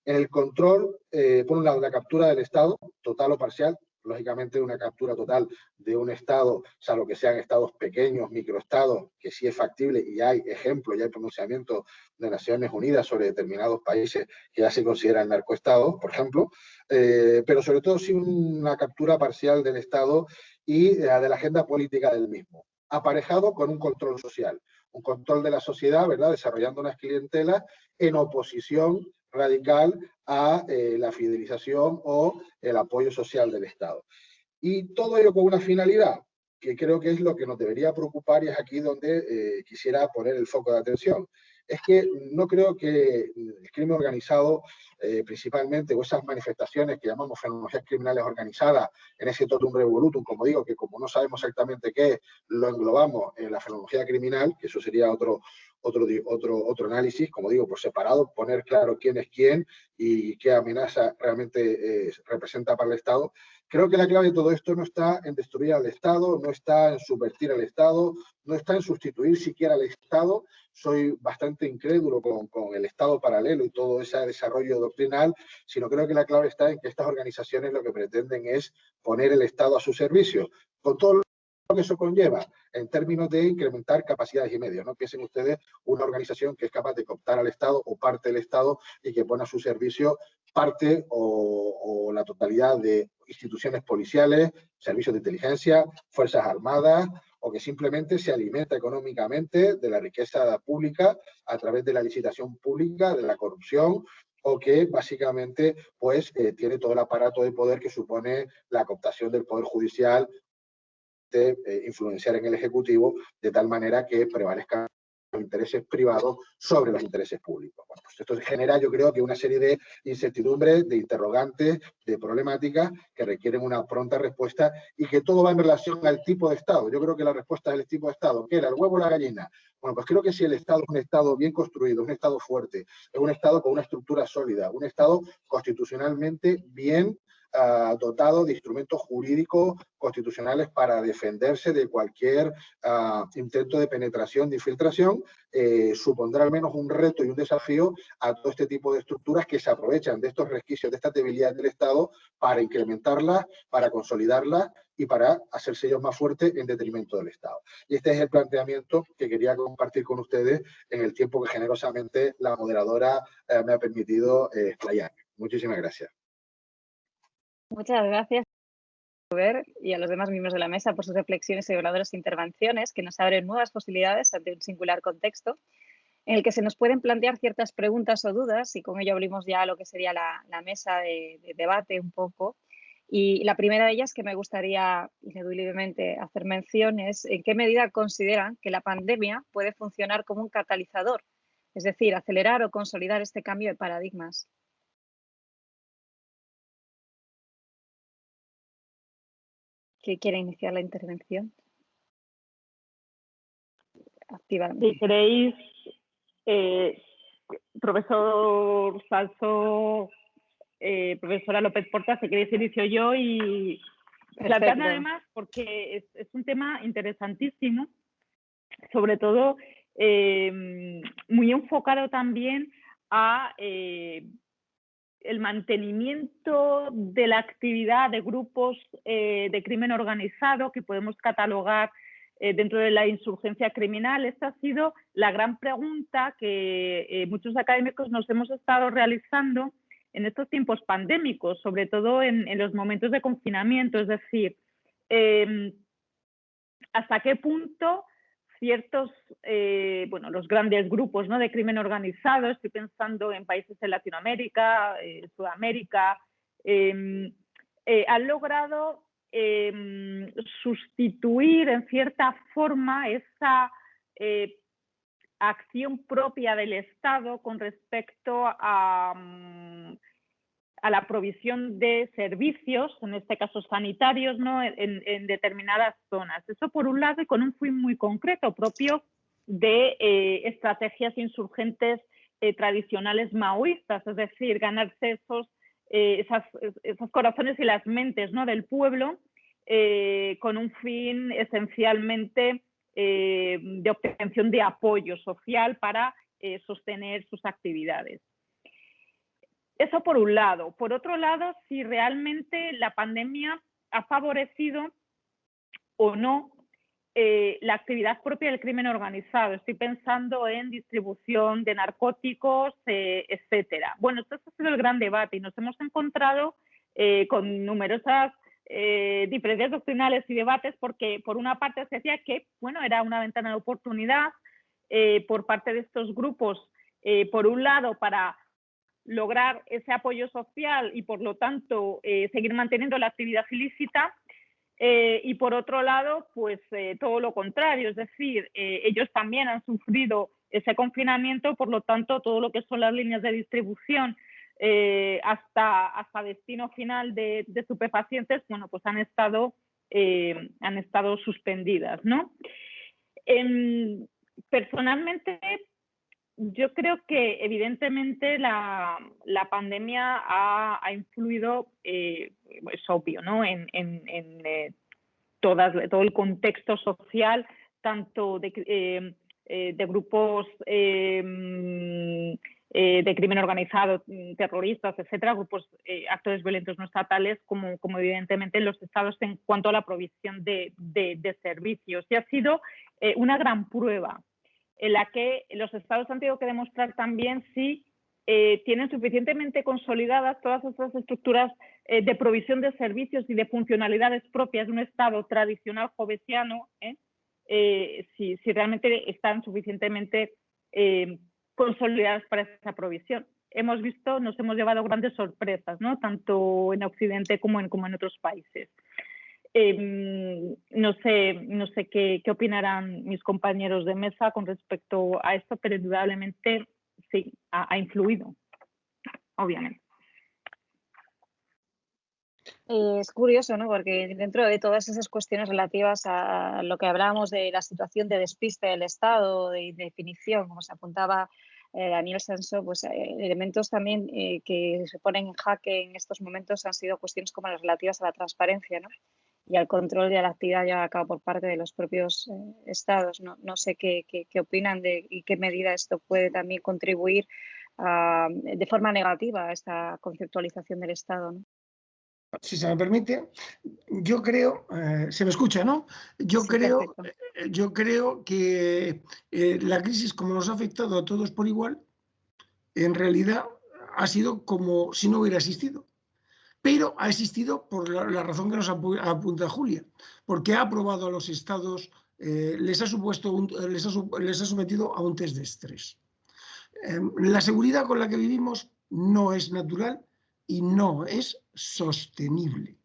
en el control, por un lado, la captura del Estado, total o parcial, lógicamente una captura total de un Estado, salvo que sean estados pequeños, microestados, que sí es factible y hay ejemplos, y hay pronunciamientos de Naciones Unidas sobre determinados países que ya se consideran narcoestados, por ejemplo, pero sobre todo sí una captura parcial del Estado y de la agenda política del mismo, aparejado con un control social, un control de la sociedad, ¿verdad?, desarrollando unas clientelas en oposición radical a la fidelización o el apoyo social del Estado. Y todo ello con una finalidad, que creo que es lo que nos debería preocupar y es aquí donde quisiera poner el foco de atención. Es que no creo que el crimen organizado, principalmente, o esas manifestaciones que llamamos fenomenologías criminales organizadas, en ese totum revolutum, como digo, que como no sabemos exactamente qué, lo englobamos en la fenomenología criminal, que eso sería otro análisis, como digo, por separado, poner claro quién es quién y qué amenaza realmente representa para el Estado. Creo que la clave de todo esto no está en destruir al Estado, no está en subvertir al Estado, no está en sustituir siquiera al Estado. Soy bastante incrédulo con el Estado paralelo y todo ese desarrollo doctrinal, sino creo que la clave está en que estas organizaciones lo que pretenden es poner el Estado a su servicio, con todo lo que eso conlleva en términos de incrementar capacidades y medios. No piensen ustedes una organización que es capaz de cooptar al Estado o parte del Estado y que pone a su servicio parte o la totalidad de instituciones policiales, servicios de inteligencia, fuerzas armadas o que simplemente se alimenta económicamente de la riqueza pública a través de la licitación pública, de la corrupción, o que básicamente pues, tiene todo el aparato de poder que supone la cooptación del Poder Judicial, de influenciar en el Ejecutivo de tal manera que prevalezcan los intereses privados sobre los intereses públicos. Bueno, pues esto genera, yo creo, que una serie de incertidumbres, de interrogantes, de problemáticas que requieren una pronta respuesta y que todo va en relación al tipo de Estado. Yo creo que la respuesta es el tipo de Estado. ¿Qué era? ¿El huevo o la gallina? Bueno, pues creo que si el Estado es un Estado bien construido, un Estado fuerte, es un Estado con una estructura sólida, un Estado constitucionalmente bien dotado de instrumentos jurídicos constitucionales para defenderse de cualquier intento de penetración, de infiltración, supondrá al menos un reto y un desafío a todo este tipo de estructuras que se aprovechan de estos resquicios, de estas debilidades del Estado para incrementarlas, para consolidarlas y para hacerse ellos más fuertes en detrimento del Estado. Y este es el planteamiento que quería compartir con ustedes en el tiempo que generosamente la moderadora me ha permitido explayar. Muchísimas gracias. Muchas gracias a Robert y a los demás miembros de la mesa por sus reflexiones y valoradoras intervenciones que nos abren nuevas posibilidades ante un singular contexto en el que se nos pueden plantear ciertas preguntas o dudas y con ello abrimos ya lo que sería la mesa de debate un poco. Y la primera de ellas que me gustaría ineludiblemente hacer mención es en qué medida consideran que la pandemia puede funcionar como un catalizador, es decir, acelerar o consolidar este cambio de paradigmas. ¿Quién quiere iniciar la intervención? Activamente. Si queréis, profesor Salso, profesora López Porta, si queréis inicio yo y planteando además, porque es un tema interesantísimo, sobre todo muy enfocado también a el mantenimiento de la actividad de grupos de crimen organizado que podemos catalogar dentro de la insurgencia criminal. Esta ha sido la gran pregunta que muchos académicos nos hemos estado realizando en estos tiempos pandémicos, sobre todo en los momentos de confinamiento, es decir, hasta qué punto ciertos, los grandes grupos, ¿no?, de crimen organizado, estoy pensando en países de Latinoamérica, Sudamérica, han logrado sustituir en cierta forma esa acción propia del Estado con respecto a la provisión de servicios, en este caso sanitarios, ¿no?, en determinadas zonas. Eso por un lado y con un fin muy concreto, propio de estrategias insurgentes tradicionales maoístas, es decir, ganarse esos corazones y las mentes, ¿no?, del pueblo con un fin esencialmente de obtención de apoyo social para sostener sus actividades. Eso por un lado. Por otro lado, si realmente la pandemia ha favorecido o no la actividad propia del crimen organizado. Estoy pensando en distribución de narcóticos, etcétera. Bueno, esto ha sido el gran debate y nos hemos encontrado con numerosas diferencias doctrinales y debates porque por una parte se decía que, bueno, era una ventana de oportunidad por parte de estos grupos, por un lado, para lograr ese apoyo social y, por lo tanto, seguir manteniendo la actividad ilícita y, por otro lado, pues todo lo contrario, es decir, ellos también han sufrido ese confinamiento, por lo tanto, todo lo que son las líneas de distribución hasta destino final de estupefacientes, bueno, pues han estado suspendidas, ¿no? Personalmente, yo creo que evidentemente la pandemia ha influido, es obvio, ¿no?, en todo el contexto social, tanto de grupos de crimen organizado, terroristas, etcétera, grupos, actores violentos no estatales, como evidentemente los estados en cuanto a la provisión de servicios. Y ha sido una gran prueba en la que los estados han tenido que demostrar también si tienen suficientemente consolidadas todas estas estructuras de provisión de servicios y de funcionalidades propias de un estado tradicional jovesiano, si realmente están suficientemente consolidadas para esa provisión. Nos hemos llevado grandes sorpresas, ¿no? Tanto en Occidente como en otros países. No sé qué opinarán mis compañeros de mesa con respecto a esto, pero indudablemente sí, ha influido, obviamente. Es curioso, ¿no? Porque dentro de todas esas cuestiones relativas a lo que hablábamos de la situación de despiste del Estado, de definición, como se apuntaba Daniel Sansó, pues elementos también que se ponen en jaque en estos momentos han sido cuestiones como las relativas a la transparencia, ¿no? Y al control de la actividad llevada a cabo por parte de los propios estados. No sé qué opinan y qué medida esto puede también contribuir de forma negativa a esta conceptualización del Estado, ¿no? Si se me permite, yo creo, se me escucha, ¿no? Yo creo que la crisis, como nos ha afectado a todos por igual, en realidad ha sido como si no hubiera existido. Pero ha existido por la razón que nos apunta Julia, porque ha aprobado a los estados, les ha sometido a un test de estrés. La seguridad con la que vivimos no es natural y no es sostenible.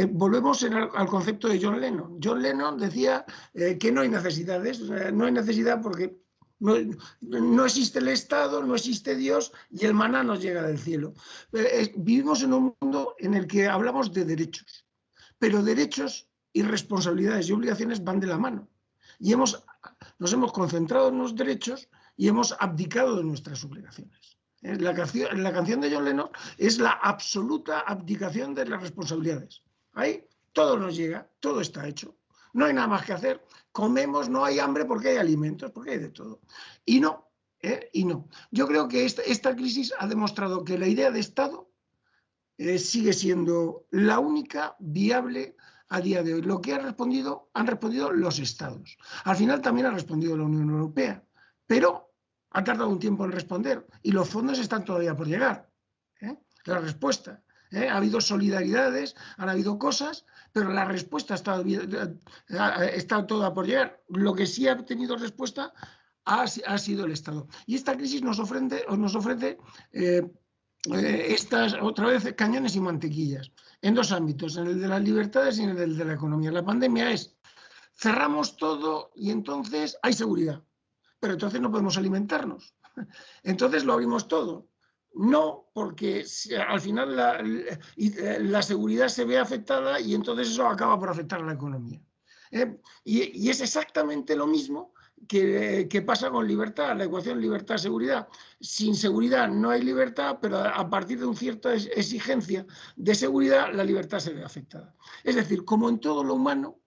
Volvemos al concepto de John Lennon. John Lennon decía que no hay necesidades, no hay necesidad porque no existe el Estado, no existe Dios y el maná nos llega del cielo. Vivimos en un mundo en el que hablamos de derechos, pero derechos y responsabilidades y obligaciones van de la mano. Y nos hemos concentrado en los derechos y hemos abdicado de nuestras obligaciones. La canción de John Lennon es la absoluta abdicación de las responsabilidades. Ahí todo nos llega, todo está hecho. No hay nada más que hacer. Comemos, no hay hambre porque hay alimentos, porque hay de todo. Y no. Yo creo que esta crisis ha demostrado que la idea de Estado sigue siendo la única viable a día de hoy. Lo que han respondido los Estados. Al final también ha respondido la Unión Europea, pero ha tardado un tiempo en responder y los fondos están todavía por llegar. La respuesta. Ha habido solidaridades, han habido cosas, pero la respuesta está toda por llegar. Lo que sí ha tenido respuesta ha sido el Estado. Y esta crisis nos ofrece estas, otra vez, cañones y mantequillas, en dos ámbitos, en el de las libertades y en el de la economía. La pandemia es, cerramos todo y entonces hay seguridad, pero entonces no podemos alimentarnos. Entonces lo abrimos todo. No, porque al final la seguridad se ve afectada y entonces eso acaba por afectar a la economía. Y es exactamente lo mismo que pasa con libertad, la ecuación libertad-seguridad. Sin seguridad no hay libertad, pero a partir de una cierta exigencia de seguridad, la libertad se ve afectada. Es decir, como en todo lo humano,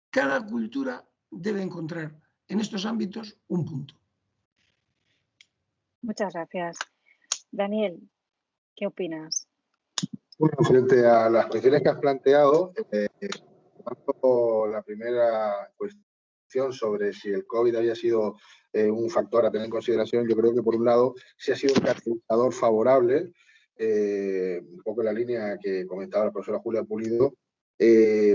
cada cultura debe encontrar en estos ámbitos un punto. Muchas gracias. Daniel, ¿qué opinas? Bueno, frente a las cuestiones que has planteado, la primera cuestión sobre si el COVID había sido un factor a tener en consideración, yo creo que por un lado sí ha sido un catalizador favorable, un poco en la línea que comentaba la profesora Julia Pulido.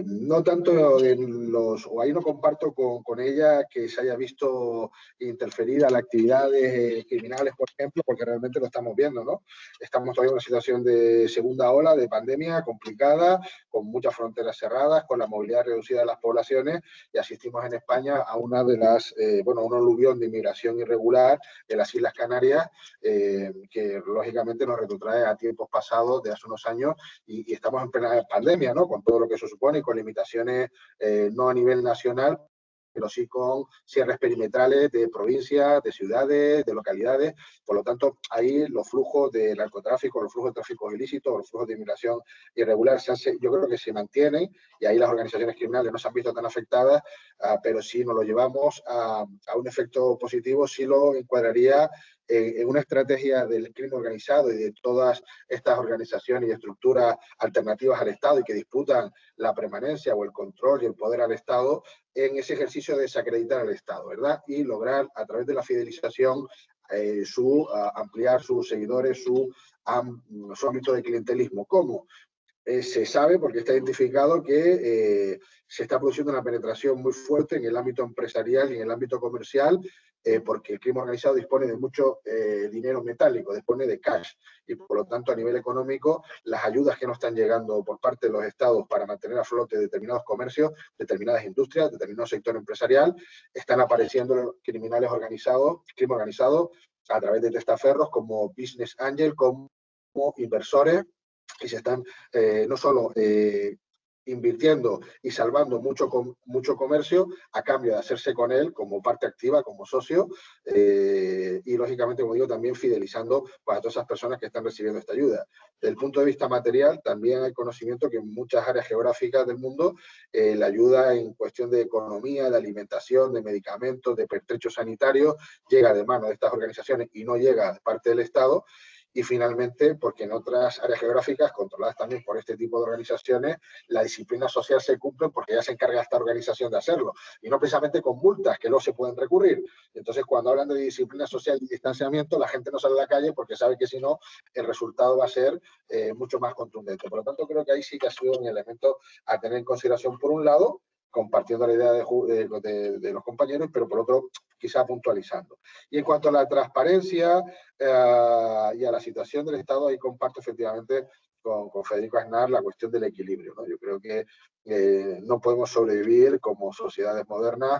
No tanto o ahí no comparto con ella que se haya visto interferida las actividades criminales, por ejemplo, porque realmente lo estamos viendo, ¿no? Estamos todavía en una situación de segunda ola de pandemia complicada, con muchas fronteras cerradas, con la movilidad reducida de las poblaciones, y asistimos en España a una de las, un aluvión de inmigración irregular en las Islas Canarias, que lógicamente nos retrotrae a tiempos pasados de hace unos años, y estamos en plena pandemia, ¿no? Con todo lo que eso supone y con limitaciones no a nivel nacional, pero sí con cierres perimetrales de provincias, de ciudades, de localidades. Por lo tanto, ahí los flujos de narcotráfico, los flujos de tráfico ilícito, los flujos de inmigración irregular, yo creo que se mantienen, y ahí las organizaciones criminales no se han visto tan afectadas, pero si nos lo llevamos a un efecto positivo, sí lo encuadraría en una estrategia del crimen organizado y de todas estas organizaciones y estructuras alternativas al Estado y que disputan la permanencia o el control y el poder al Estado, en ese ejercicio de desacreditar al Estado, ¿verdad? Y lograr, a través de la fidelización, ampliar sus seguidores, su ámbito de clientelismo. ¿Cómo? se sabe, porque está identificado, que se está produciendo una penetración muy fuerte en el ámbito empresarial y en el ámbito comercial, porque el crimen organizado dispone de mucho dinero metálico, dispone de cash, y por lo tanto a nivel económico las ayudas que no están llegando por parte de los estados para mantener a flote determinados comercios, determinadas industrias, determinado sector empresarial, están apareciendo criminales organizados, crimen organizado, a través de testaferros como business angel, como inversores, y se están no solo invirtiendo y salvando mucho comercio a cambio de hacerse con él como parte activa, como socio, y lógicamente, como digo, también fidelizando para todas esas personas que están recibiendo esta ayuda. Desde el punto de vista material, también hay conocimiento que en muchas áreas geográficas del mundo la ayuda en cuestión de economía, de alimentación, de medicamentos, de pertrechos sanitarios, llega de mano de estas organizaciones y no llega de parte del Estado. Y finalmente, porque en otras áreas geográficas, controladas también por este tipo de organizaciones, la disciplina social se cumple porque ya se encarga esta organización de hacerlo, y no precisamente con multas que luego se pueden recurrir. Entonces, cuando hablan de disciplina social y distanciamiento, la gente no sale a la calle porque sabe que si no, el resultado va a ser mucho más contundente. Por lo tanto, creo que ahí sí que ha sido un elemento a tener en consideración, por un lado, compartiendo la idea de los compañeros, pero por otro, quizá puntualizando. Y en cuanto a la transparencia y a la situación del Estado, ahí comparto efectivamente con Federico Aznar la cuestión del equilibrio, ¿no? Yo creo que no podemos sobrevivir como sociedades modernas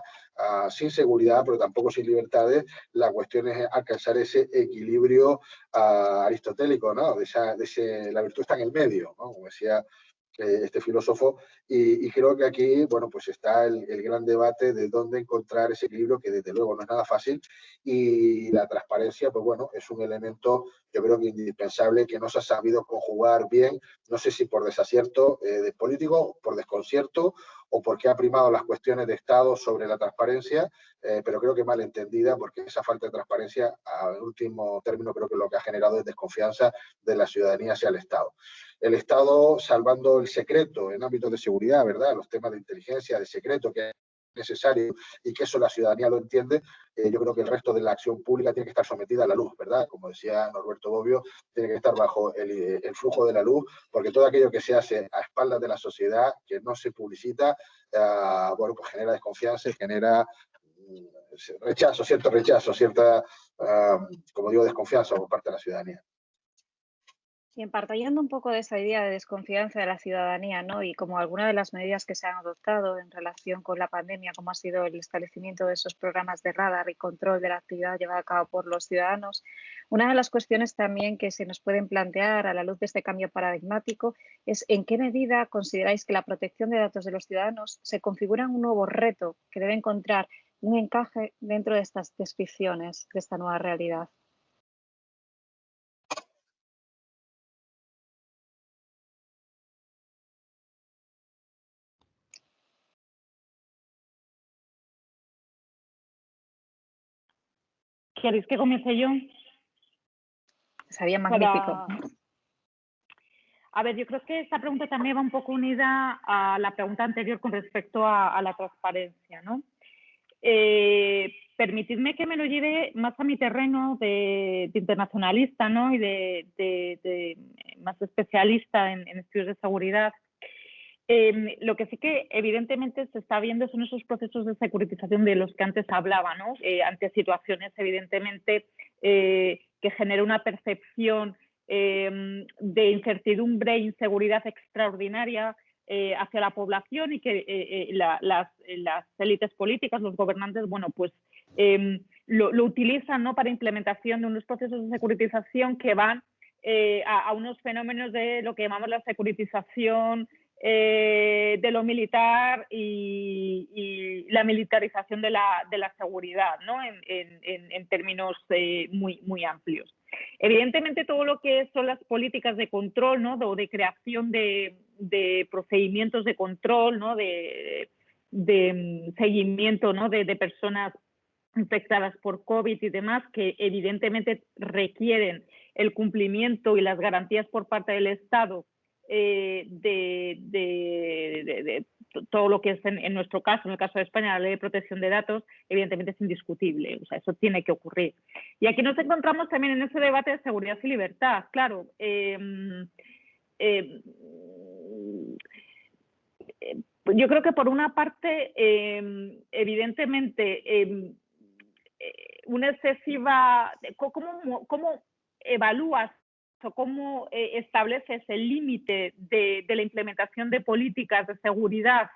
sin seguridad, pero tampoco sin libertades. La cuestión es alcanzar ese equilibrio aristotélico, ¿no? La virtud está en el medio, ¿no? Como decía este filósofo, y creo que aquí, bueno, pues está el gran debate de dónde encontrar ese equilibrio, que desde luego no es nada fácil, y la transparencia, pues bueno, es un elemento, yo creo que indispensable, que no se ha sabido conjugar bien, no sé si por desacierto de político, por desconcierto, o porque ha primado las cuestiones de Estado sobre la transparencia, pero creo que mal entendida, porque esa falta de transparencia, al último término, creo que lo que ha generado es desconfianza de la ciudadanía hacia el Estado. El Estado salvando el secreto en ámbitos de seguridad, ¿verdad? Los temas de inteligencia, de secreto, que es necesario y que eso la ciudadanía lo entiende, yo creo que el resto de la acción pública tiene que estar sometida a la luz, ¿verdad? Como decía Norberto Bobbio, tiene que estar bajo el flujo de la luz, porque todo aquello que se hace a espaldas de la sociedad, que no se publicita, bueno, pues genera desconfianza y genera rechazo, cierta, como digo, desconfianza por parte de la ciudadanía. Y partiendo un poco de esa idea de desconfianza de la ciudadanía, ¿no? Y como algunas de las medidas que se han adoptado en relación con la pandemia, como ha sido el establecimiento de esos programas de radar y control de la actividad llevada a cabo por los ciudadanos, una de las cuestiones también que se nos pueden plantear a la luz de este cambio paradigmático es en qué medida consideráis que la protección de datos de los ciudadanos se configura en un nuevo reto que debe encontrar un encaje dentro de estas descripciones de esta nueva realidad. ¿Queréis que comience yo? Sería magnífico. A ver, yo creo que esta pregunta también va un poco unida a la pregunta anterior con respecto a la transparencia, ¿no? Permitidme que me lo lleve más a mi terreno de internacionalista, ¿no? Y de más especialista en estudios de seguridad. Lo que sí que evidentemente se está viendo son esos procesos de securitización de los que antes hablaba, ¿no? Ante situaciones evidentemente que genera una percepción de incertidumbre e inseguridad extraordinaria hacia la población, y que las élites políticas, los gobernantes, bueno, pues lo utilizan, ¿no? Para implementación de unos procesos de securitización que van a unos fenómenos de lo que llamamos la securitización de lo militar y la militarización de la seguridad, ¿no? en términos muy amplios. Evidentemente, todo lo que son las políticas de control, ¿no? O de creación de procedimientos de control, ¿no? de seguimiento, ¿no? de personas infectadas por COVID y demás, que evidentemente requieren el cumplimiento y las garantías por parte del Estado de todo lo que es en nuestro caso, en el caso de España, la Ley de Protección de Datos, evidentemente es indiscutible, o sea, eso tiene que ocurrir. Y aquí nos encontramos también en ese debate de seguridad y libertad. Claro, yo creo que por una parte, evidentemente, una excesiva, ¿cómo evalúas o cómo estableces el límite de la implementación de políticas de seguridad,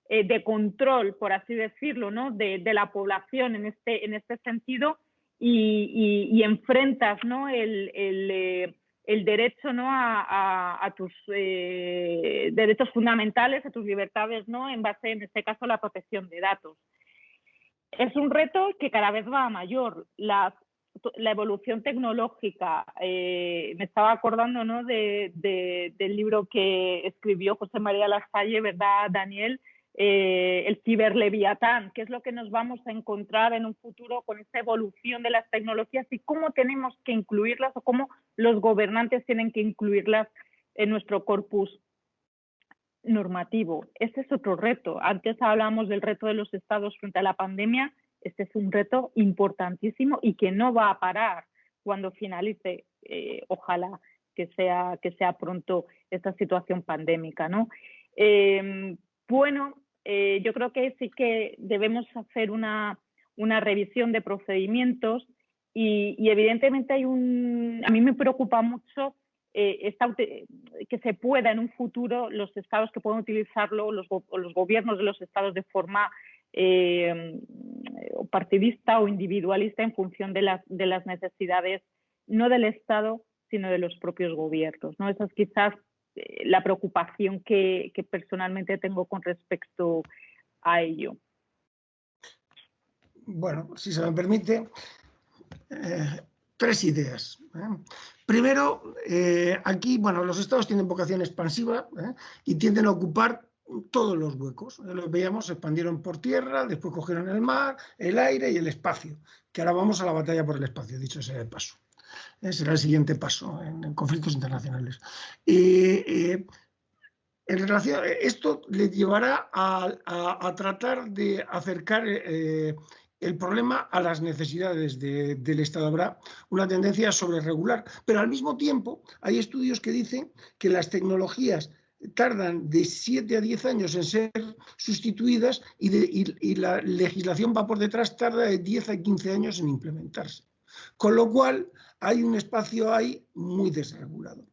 de control, por así decirlo, ¿no? de la población en este sentido, y enfrentas, ¿no? el derecho, ¿no? a tus derechos fundamentales, a tus libertades, ¿no? en base, en este caso, a la protección de datos. Es un reto que cada vez va a mayor. La evolución tecnológica, me estaba acordando, ¿no? del libro que escribió José María Lasalle, ¿verdad, Daniel? El ciberleviatán, qué es lo que nos vamos a encontrar en un futuro con esta evolución de las tecnologías y cómo tenemos que incluirlas o cómo los gobernantes tienen que incluirlas en nuestro corpus normativo. Este es otro reto. Antes hablábamos del reto de los estados frente a la pandemia. Este es un reto importantísimo y que no va a parar cuando finalice, ojalá que sea pronto esta situación pandémica, ¿no? Bueno, yo creo que sí que debemos hacer una revisión de procedimientos y evidentemente a mí me preocupa mucho que se pueda en un futuro los estados que puedan utilizarlo, los gobiernos de los estados de forma partidista o individualista en función de las necesidades, no del Estado, sino de los propios gobiernos, ¿no? Esa es quizás la preocupación que personalmente tengo con respecto a ello. Bueno, si se me permite, 3 ideas. Primero, aquí, bueno, los estados tienen vocación expansiva y tienden a ocupar todos los huecos. Lo veíamos, se expandieron por tierra, después cogieron el mar, el aire y el espacio, que ahora vamos a la batalla por el espacio, dicho sea de paso. Será el siguiente paso en conflictos internacionales. En relación, esto le llevará a tratar de acercar el problema a las necesidades del Estado. Habrá una tendencia a sobreregular, pero al mismo tiempo hay estudios que dicen que las tecnologías tardan de 7 a 10 años en ser sustituidas y la legislación va por detrás, tarda de 10 a 15 años en implementarse. Con lo cual hay un espacio ahí muy desregulado.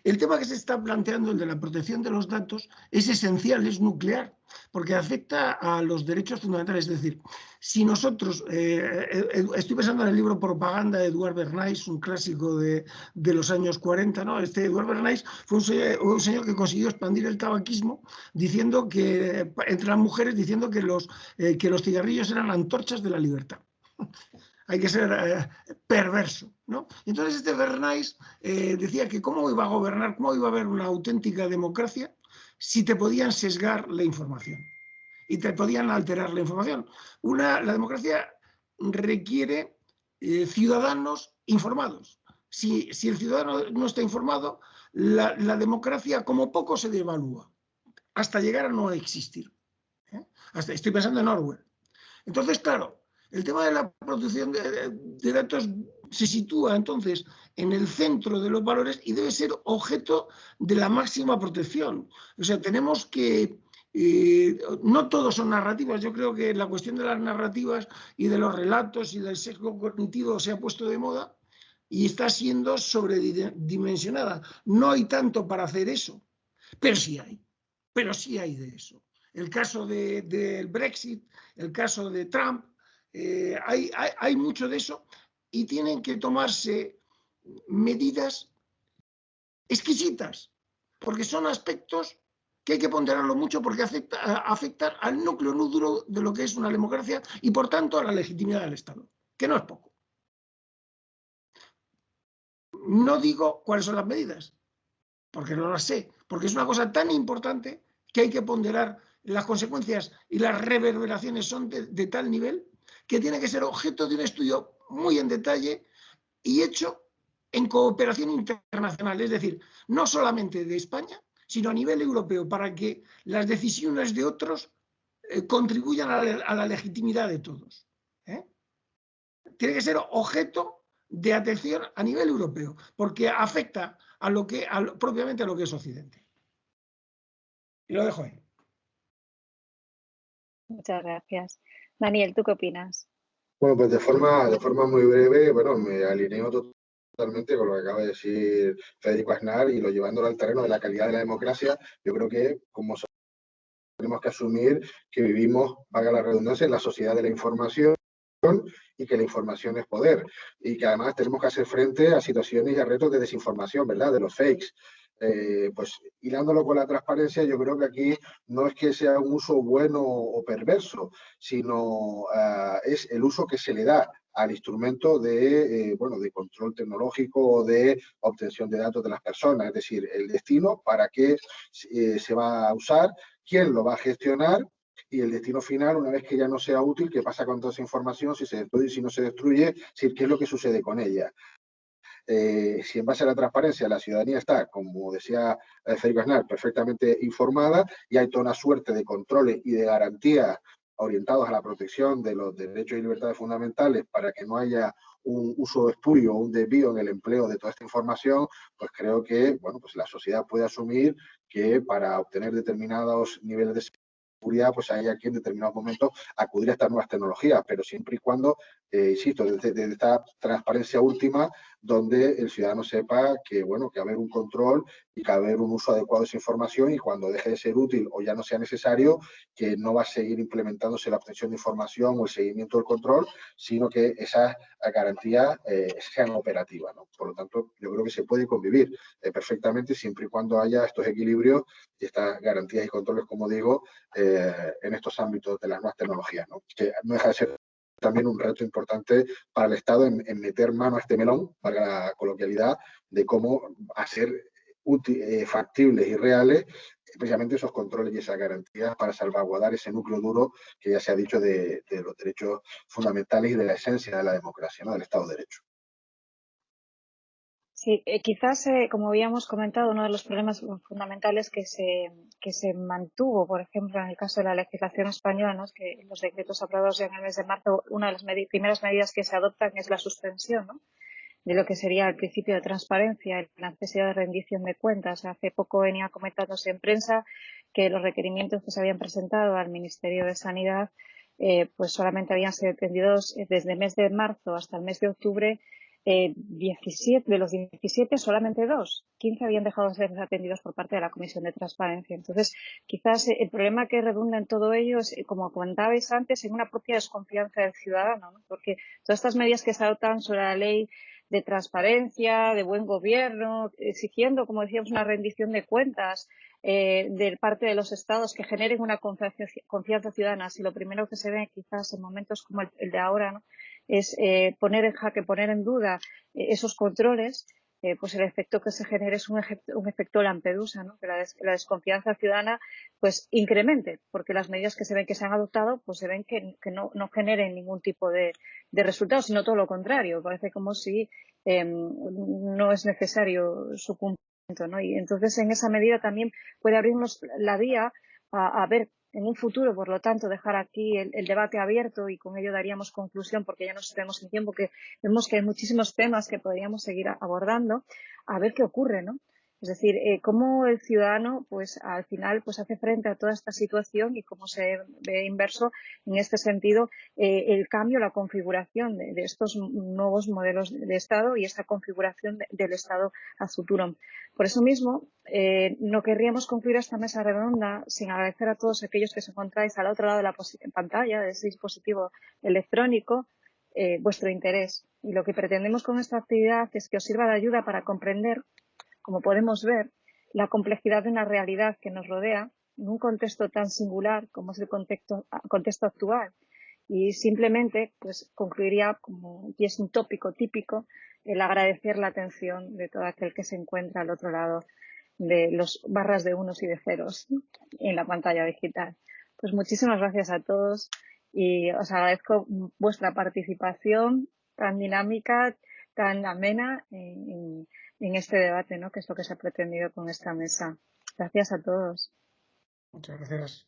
El tema que se está planteando, el de la protección de los datos, es esencial, es nuclear, porque afecta a los derechos fundamentales. Es decir, si nosotros, estoy pensando en el libro Propaganda de Edward Bernays, un clásico de los años 40, ¿no? Edward Bernays fue un señor que consiguió expandir el tabaquismo diciendo que, entre las mujeres, diciendo que los cigarrillos eran antorchas de la libertad. Hay que ser perverso, ¿no? Entonces este Bernays decía que cómo iba a gobernar, cómo iba a haber una auténtica democracia si te podían sesgar la información y te podían alterar la información. La democracia requiere ciudadanos informados. Si el ciudadano no está informado, la democracia como poco se devalúa, hasta llegar a no existir. Estoy pensando en Orwell. Entonces, claro, el tema de la protección de datos se sitúa entonces en el centro de los valores y debe ser objeto de la máxima protección. O sea, tenemos que... no todos son narrativas. Yo creo que la cuestión de las narrativas y de los relatos y del sesgo cognitivo se ha puesto de moda y está siendo sobredimensionada. No hay tanto para hacer eso, pero sí hay de eso. El caso del Brexit, el caso de Trump, hay mucho de eso y tienen que tomarse medidas exquisitas, porque son aspectos que hay que ponderarlo mucho porque afectan al núcleo duro de lo que es una democracia y por tanto a la legitimidad del Estado, que no es poco. No digo cuáles son las medidas, porque no las sé, porque es una cosa tan importante que hay que ponderar. Las consecuencias y las reverberaciones son de tal nivel que tiene que ser objeto de un estudio muy en detalle y hecho en cooperación internacional, es decir, no solamente de España, sino a nivel europeo, para que las decisiones de otros contribuyan a la legitimidad de todos. Tiene que ser objeto de atención a nivel europeo, porque afecta propiamente a lo que es Occidente. Y lo dejo ahí. Muchas gracias. Daniel, ¿tú qué opinas? Bueno, pues de forma muy breve, bueno, me alineo totalmente con lo que acaba de decir Federico Aznar y lo llevándolo al terreno de la calidad de la democracia. Yo creo que como tenemos que asumir que vivimos, valga la redundancia, en la sociedad de la información y que la información es poder y que además tenemos que hacer frente a situaciones y a retos de desinformación, ¿verdad? De los fakes. Pues hilándolo con la transparencia, yo creo que aquí no es que sea un uso bueno o perverso, sino es el uso que se le da al instrumento de, bueno, de control tecnológico o de obtención de datos de las personas, es decir, el destino, para qué se va a usar, quién lo va a gestionar y el destino final, una vez que ya no sea útil, qué pasa con toda esa información, si se destruye, si no se destruye, qué es lo que sucede con ella. Si en base a la transparencia la ciudadanía está, como decía Federico Aznar, perfectamente informada y hay toda una suerte de controles y de garantías orientados a la protección de los derechos y libertades fundamentales para que no haya un uso espurio o un desvío en el empleo de toda esta información, pues creo que bueno, pues la sociedad puede asumir que para obtener determinados niveles de seguridad, pues hay aquí en determinados momentos acudir a estas nuevas tecnologías, pero siempre y cuando, insisto, desde esta transparencia última, donde el ciudadano sepa que, bueno, que va a haber un control y que va a haber un uso adecuado de esa información y cuando deje de ser útil o ya no sea necesario, que no va a seguir implementándose la obtención de información o el seguimiento del control, sino que esas garantías sean operativas, ¿no? Por lo tanto, yo creo que se puede convivir perfectamente siempre y cuando haya estos equilibrios y estas garantías y controles, como digo, en estos ámbitos de las nuevas tecnologías, ¿no? Que no deja de ser también un reto importante para el Estado en meter mano a este melón, para la coloquialidad, de cómo hacer factibles y reales precisamente esos controles y esas garantías para salvaguardar ese núcleo duro que ya se ha dicho de los derechos fundamentales y de la esencia de la democracia, ¿no? Del Estado de Derecho. Sí, quizás, como habíamos comentado, uno de los problemas fundamentales que se mantuvo, por ejemplo, en el caso de la legislación española, ¿no? Es que los decretos aprobados ya en el mes de marzo, una de las primeras medidas que se adoptan es la suspensión, ¿no? De lo que sería el principio de transparencia y la necesidad de rendición de cuentas. Hace poco venía comentándose en prensa que los requerimientos que se habían presentado al Ministerio de Sanidad pues solamente habían sido atendidos desde el mes de marzo hasta el mes de octubre. 17, de los 17, solamente 2, 15 habían dejado de ser atendidos por parte de la Comisión de Transparencia. Entonces, quizás el problema que redunda en todo ello es, como comentabais antes, en una propia desconfianza del ciudadano, ¿no? Porque todas estas medidas que se adoptan sobre la ley de transparencia, de buen gobierno, exigiendo, como decíamos, una rendición de cuentas de parte de los estados que generen una confianza ciudadana. Si lo primero que se ve quizás en momentos como el de ahora, ¿no? Es poner en jaque, poner en duda esos controles, pues el efecto que se genere es un efecto Lampedusa, ¿no? Que la desconfianza ciudadana pues incremente, porque las medidas que se ven que se han adoptado pues se ven que no generen ningún tipo de resultados, sino todo lo contrario. Parece como si no es necesario su cumplimiento, ¿no? Y entonces en esa medida también puede abrirnos la vía a ver en un futuro, por lo tanto, dejar aquí el debate abierto y con ello daríamos conclusión, porque ya nos tenemos en tiempo, que vemos que hay muchísimos temas que podríamos seguir abordando, a ver qué ocurre, ¿no? Es decir, cómo el ciudadano, pues al final, pues hace frente a toda esta situación y cómo se ve inverso en este sentido el cambio, la configuración de estos nuevos modelos de Estado y esta configuración del Estado a futuro. Por eso mismo, no querríamos concluir esta mesa redonda sin agradecer a todos aquellos que os encontráis al otro lado de la pantalla de ese dispositivo electrónico vuestro interés. Y lo que pretendemos con esta actividad es que os sirva de ayuda para comprender, como podemos ver, la complejidad de una realidad que nos rodea en un contexto tan singular como es el contexto actual. Y simplemente, pues concluiría, como y es un tópico típico, el agradecer la atención de todo aquel que se encuentra al otro lado de los barras de unos y de ceros en la pantalla digital. Pues muchísimas gracias a todos y os agradezco vuestra participación tan dinámica, tan amena en este debate, ¿no? Que es lo que se ha pretendido con esta mesa. Gracias a todos. Muchas gracias.